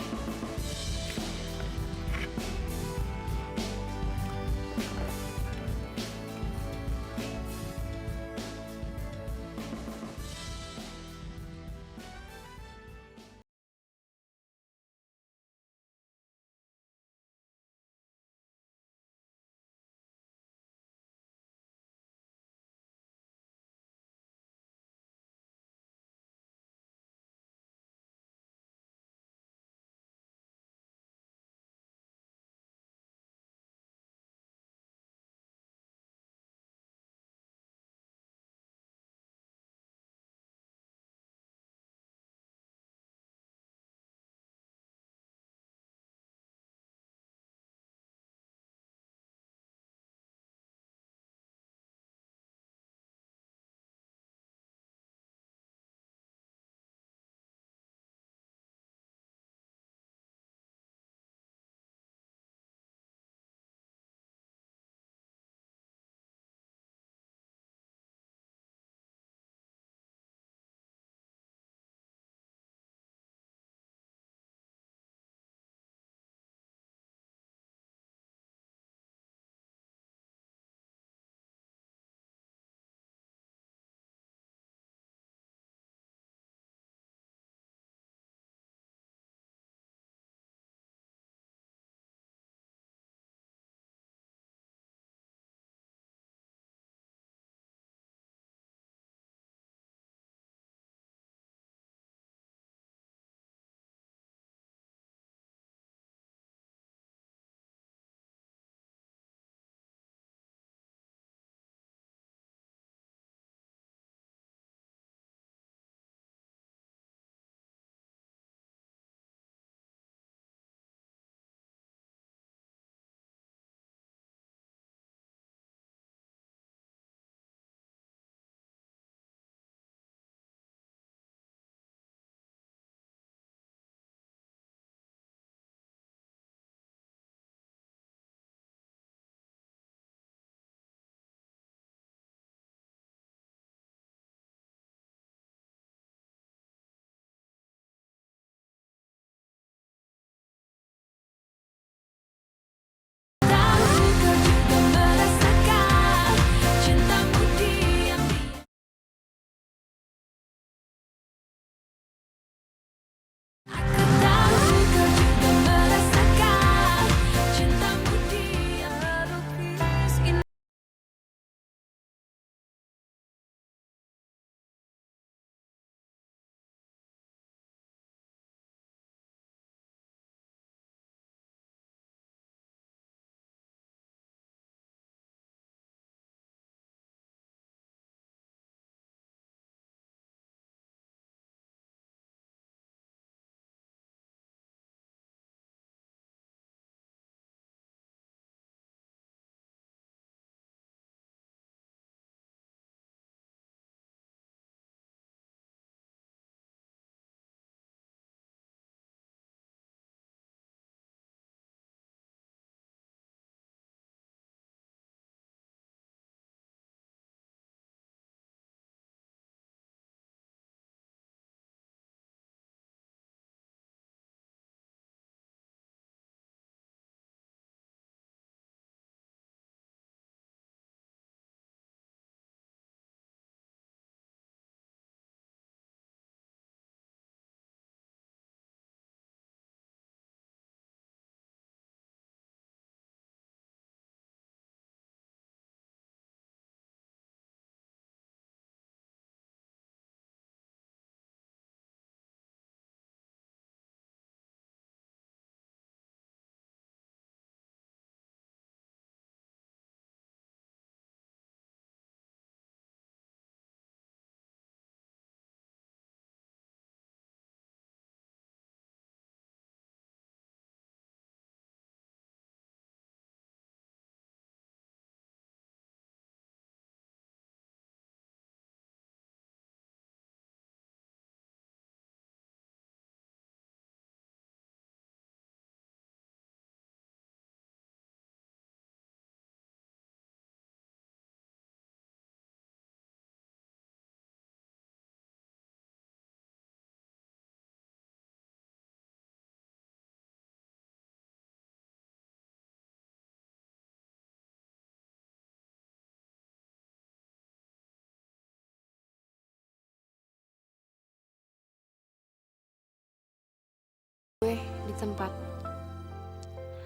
gue di tempat.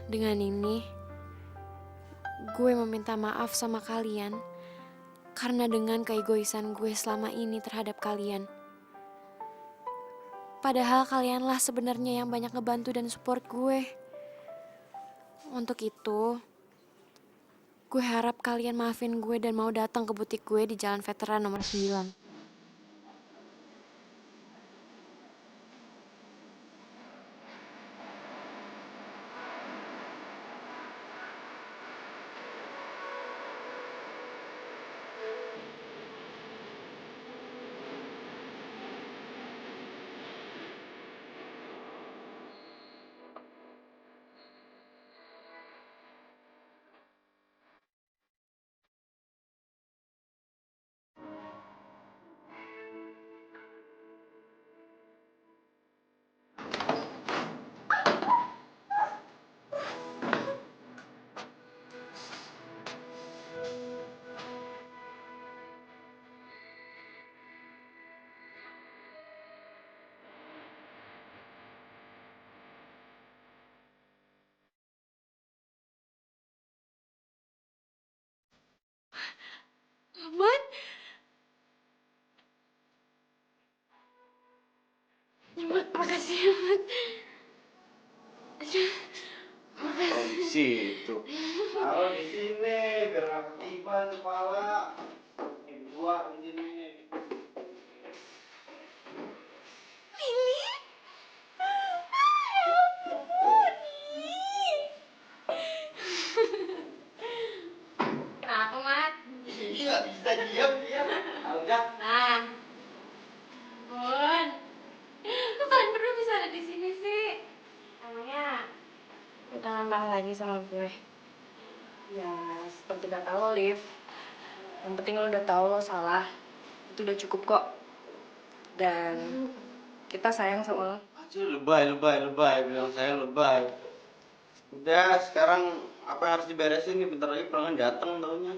Dengan ini, gue meminta maaf sama kalian karena dengan keegoisan gue selama ini terhadap kalian. Padahal kalianlah sebenarnya yang banyak ngebantu dan support gue. Untuk itu, gue harap kalian maafin gue dan mau datang ke butik gue di Jalan Veteran nomor 9. Aman? Makasih ya, Mat. Oh, di situ. Taruh di sini biar nggak ketiban kepala. Ini dua di sini. Kenapa, Mat? Iya, bisa diam. Udah. Nah, Bun. Kok kalian berdua bisa ada di sini sih? Emangnya udah nambah lagi sama gue? Ya, seperti kata lo, Liv. Yang penting lo udah tahu lo salah. Itu udah cukup kok. Dan kita sayang sama lo. Aduh, lebay. Bilang saya lebay. Udah, sekarang apa yang harus diberesin nih? Bentar lagi pelanggan datang taunya.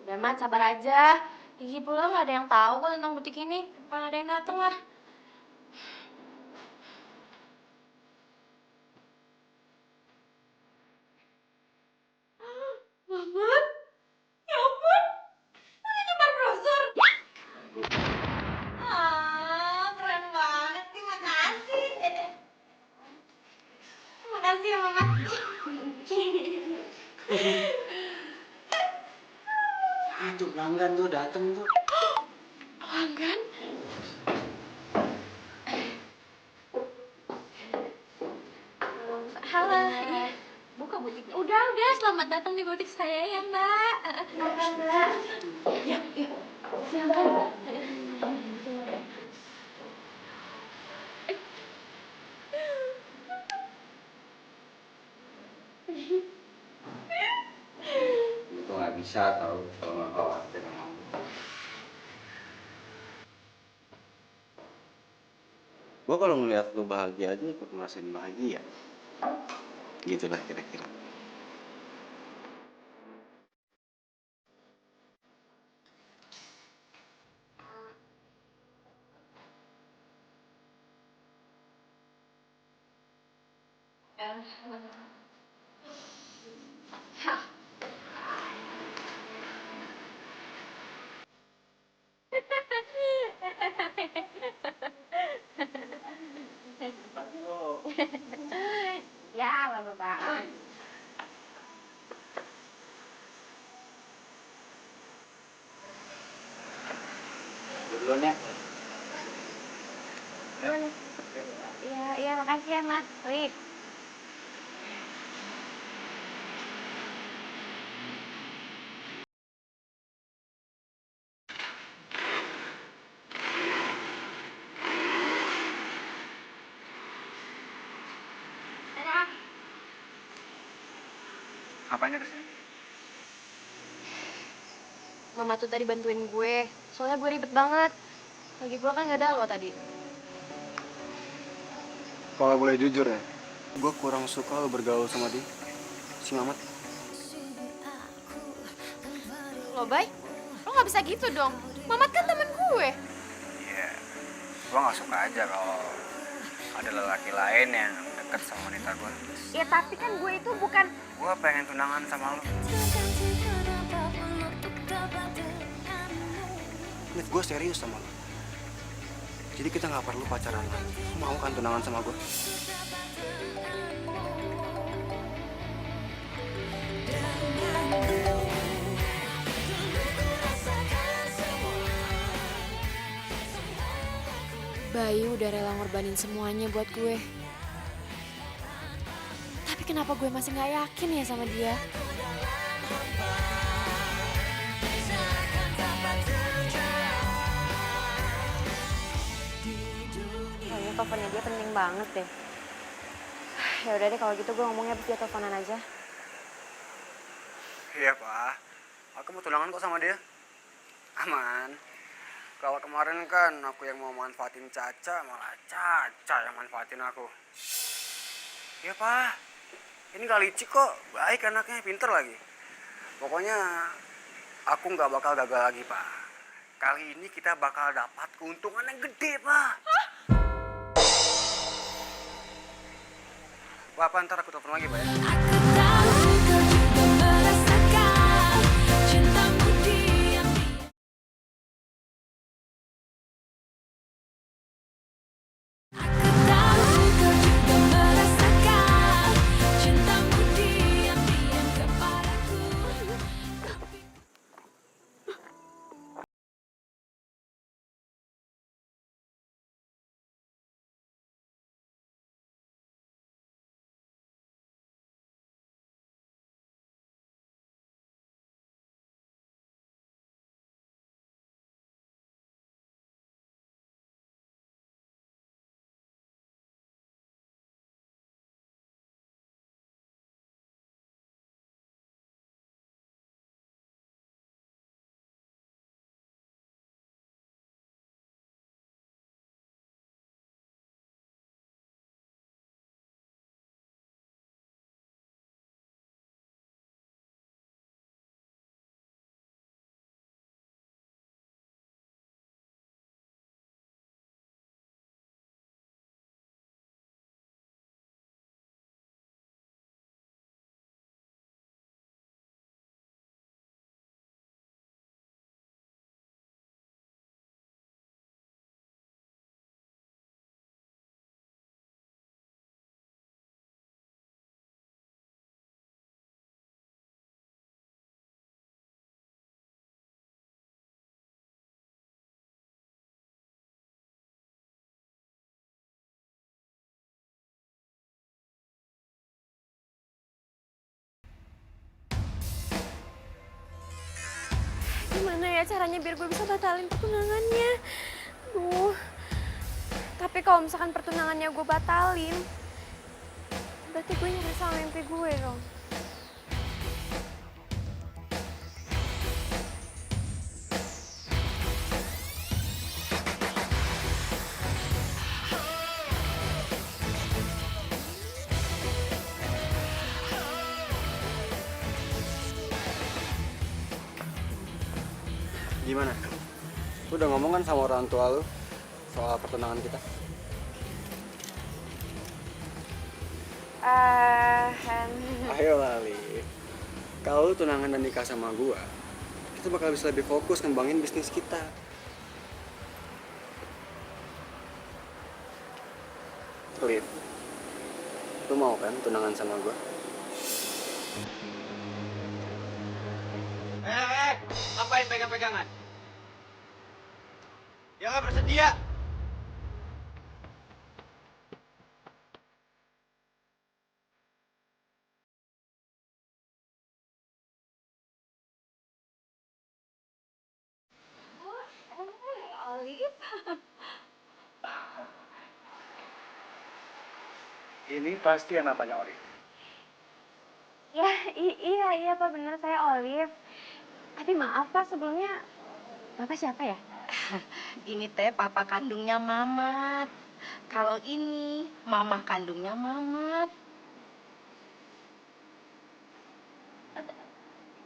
Udah, Mat, sabar aja. Lagi pula nggak ada yang tahu kok tentang butik ini. Mana ada yang datang lah. Mamat? Ya ampun, udah nyebar brosur. Keren banget sih, makasih. Makasih ya, Mamat. Tuh pelanggan tuh datang tuh. Pelanggan? Halo, iya. Buka butik. Udah, selamat datang di butik saya ya, Mbak. Silakan, Mbak. Ya, silakan. Itu nggak bisa tahu kalau nggak khawatir sama kamu. Gua kalau ngeliat lu bahagia aja ikut ngerasain bahagia. Gitulah kira-kira. Ya, Bapak. Duluan ya. Iya, makasih ya, Mas. Wih. Apanya kesini? Mama tuh tadi bantuin gue, soalnya gue ribet banget. Lagi pula kan gak ada lo tadi. Kalau boleh jujur ya, gue kurang suka lo bergaul sama dia, si Mamat. Lo, Bay? Lo gak bisa gitu dong. Mamat kan temen gue. Iya, gue nggak suka aja kalau ada lelaki lain yang deket sama wanita gue. Ya tapi kan gue itu bukan... Gue pengen tunangan sama lo. Nif, gue serius sama lo. Jadi kita nggak perlu pacaran lagi. Lo mau kan tunangan sama gue? Bayu udah rela ngorbanin semuanya buat gue. Tapi kenapa gue masih nggak yakin ya sama dia? Kayaknya teleponnya dia penting banget deh. Ya udah deh kalau gitu gue ngomongnya abis dia teleponan aja. Iya, Pak. Aku mau tunangan kok sama dia. Aman. Kalau kemarin kan aku yang mau manfaatin Caca, malah Caca yang manfaatin aku. Iya, Pak. Ini gak licik kok. Baik anaknya, pinter lagi. Pokoknya aku nggak bakal gagal lagi, Pak. Kali ini kita bakal dapat keuntungan yang gede, Pak. Pak, ntar aku telepon lagi, Pak ya. Gimana ya caranya biar gue bisa batalin pertunangannya? Duh. Tapi kalau misalkan pertunangannya gue batalin, berarti gue nyerah sama mimpi gue dong. Gimana? Lu udah ngomong kan sama orang tua lu soal pertunangan kita? Ayo Lali. Kalau lu tunangan dan nikah sama gua, kita bakal bisa lebih fokus ngembangin bisnis kita. Lid, lu mau kan tunangan sama gua? Ngapain pegang-pegangan? Ya nggak bersedia. Olive. Ini pasti yang namanya Ori. Ya, iya Pak, bener saya Olive. Tapi maaf Pak, sebelumnya Bapak siapa ya? Ini teh papa kandungnya Mamat. Kalau ini mama kandungnya Mamat.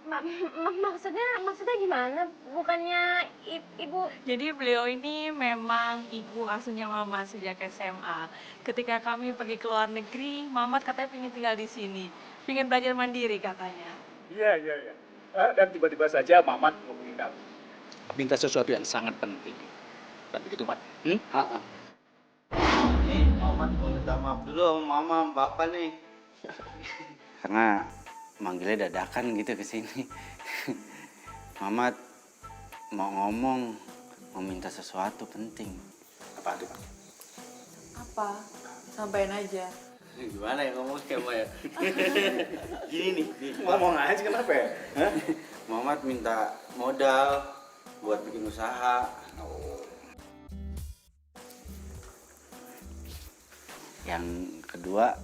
Maksudnya gimana? Bukannya ibu... Jadi beliau ini memang ibu asuhnya Mama sejak SMA. Ketika kami pergi ke luar negeri, Mamat katanya pengen tinggal di sini. Pengen belajar mandiri katanya. Iya. Dan tiba-tiba saja Mamat minta sesuatu yang sangat penting. Dan begitu, Mat. Nih, Mamat mau minta maaf dulu sama Mama, sama Bapak nih. Karena manggilnya dadakan gitu ke sini. Mamat mau ngomong, mau minta sesuatu penting. Apa itu, Pak? Apa? Sampaikan aja. Gimana ya ngomong kayak ya? Gini nih. Ngomong aja kenapa ya? Mamat minta modal buat bikin usaha. Yang kedua,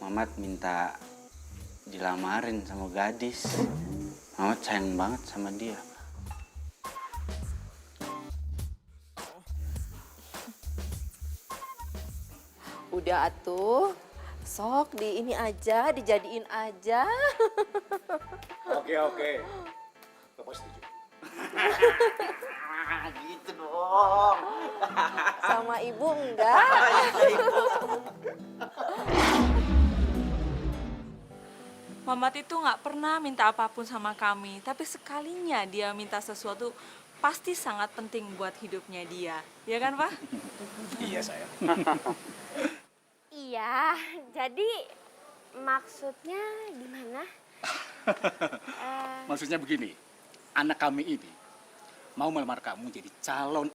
Mamat minta dilamarin sama gadis. Mamat sayang banget sama dia. Udah atuh, sok di ini aja, dijadiin aja. Oke. Bapak setuju. Gitu dong. Sama ibu enggak? Mamat itu nggak pernah minta apapun sama kami, tapi sekalinya dia minta sesuatu pasti sangat penting buat hidupnya dia. Ya kan, Pak? Iya, saya. Iya, jadi maksudnya gimana? Maksudnya begini, anak kami ini mau melamar kamu jadi calon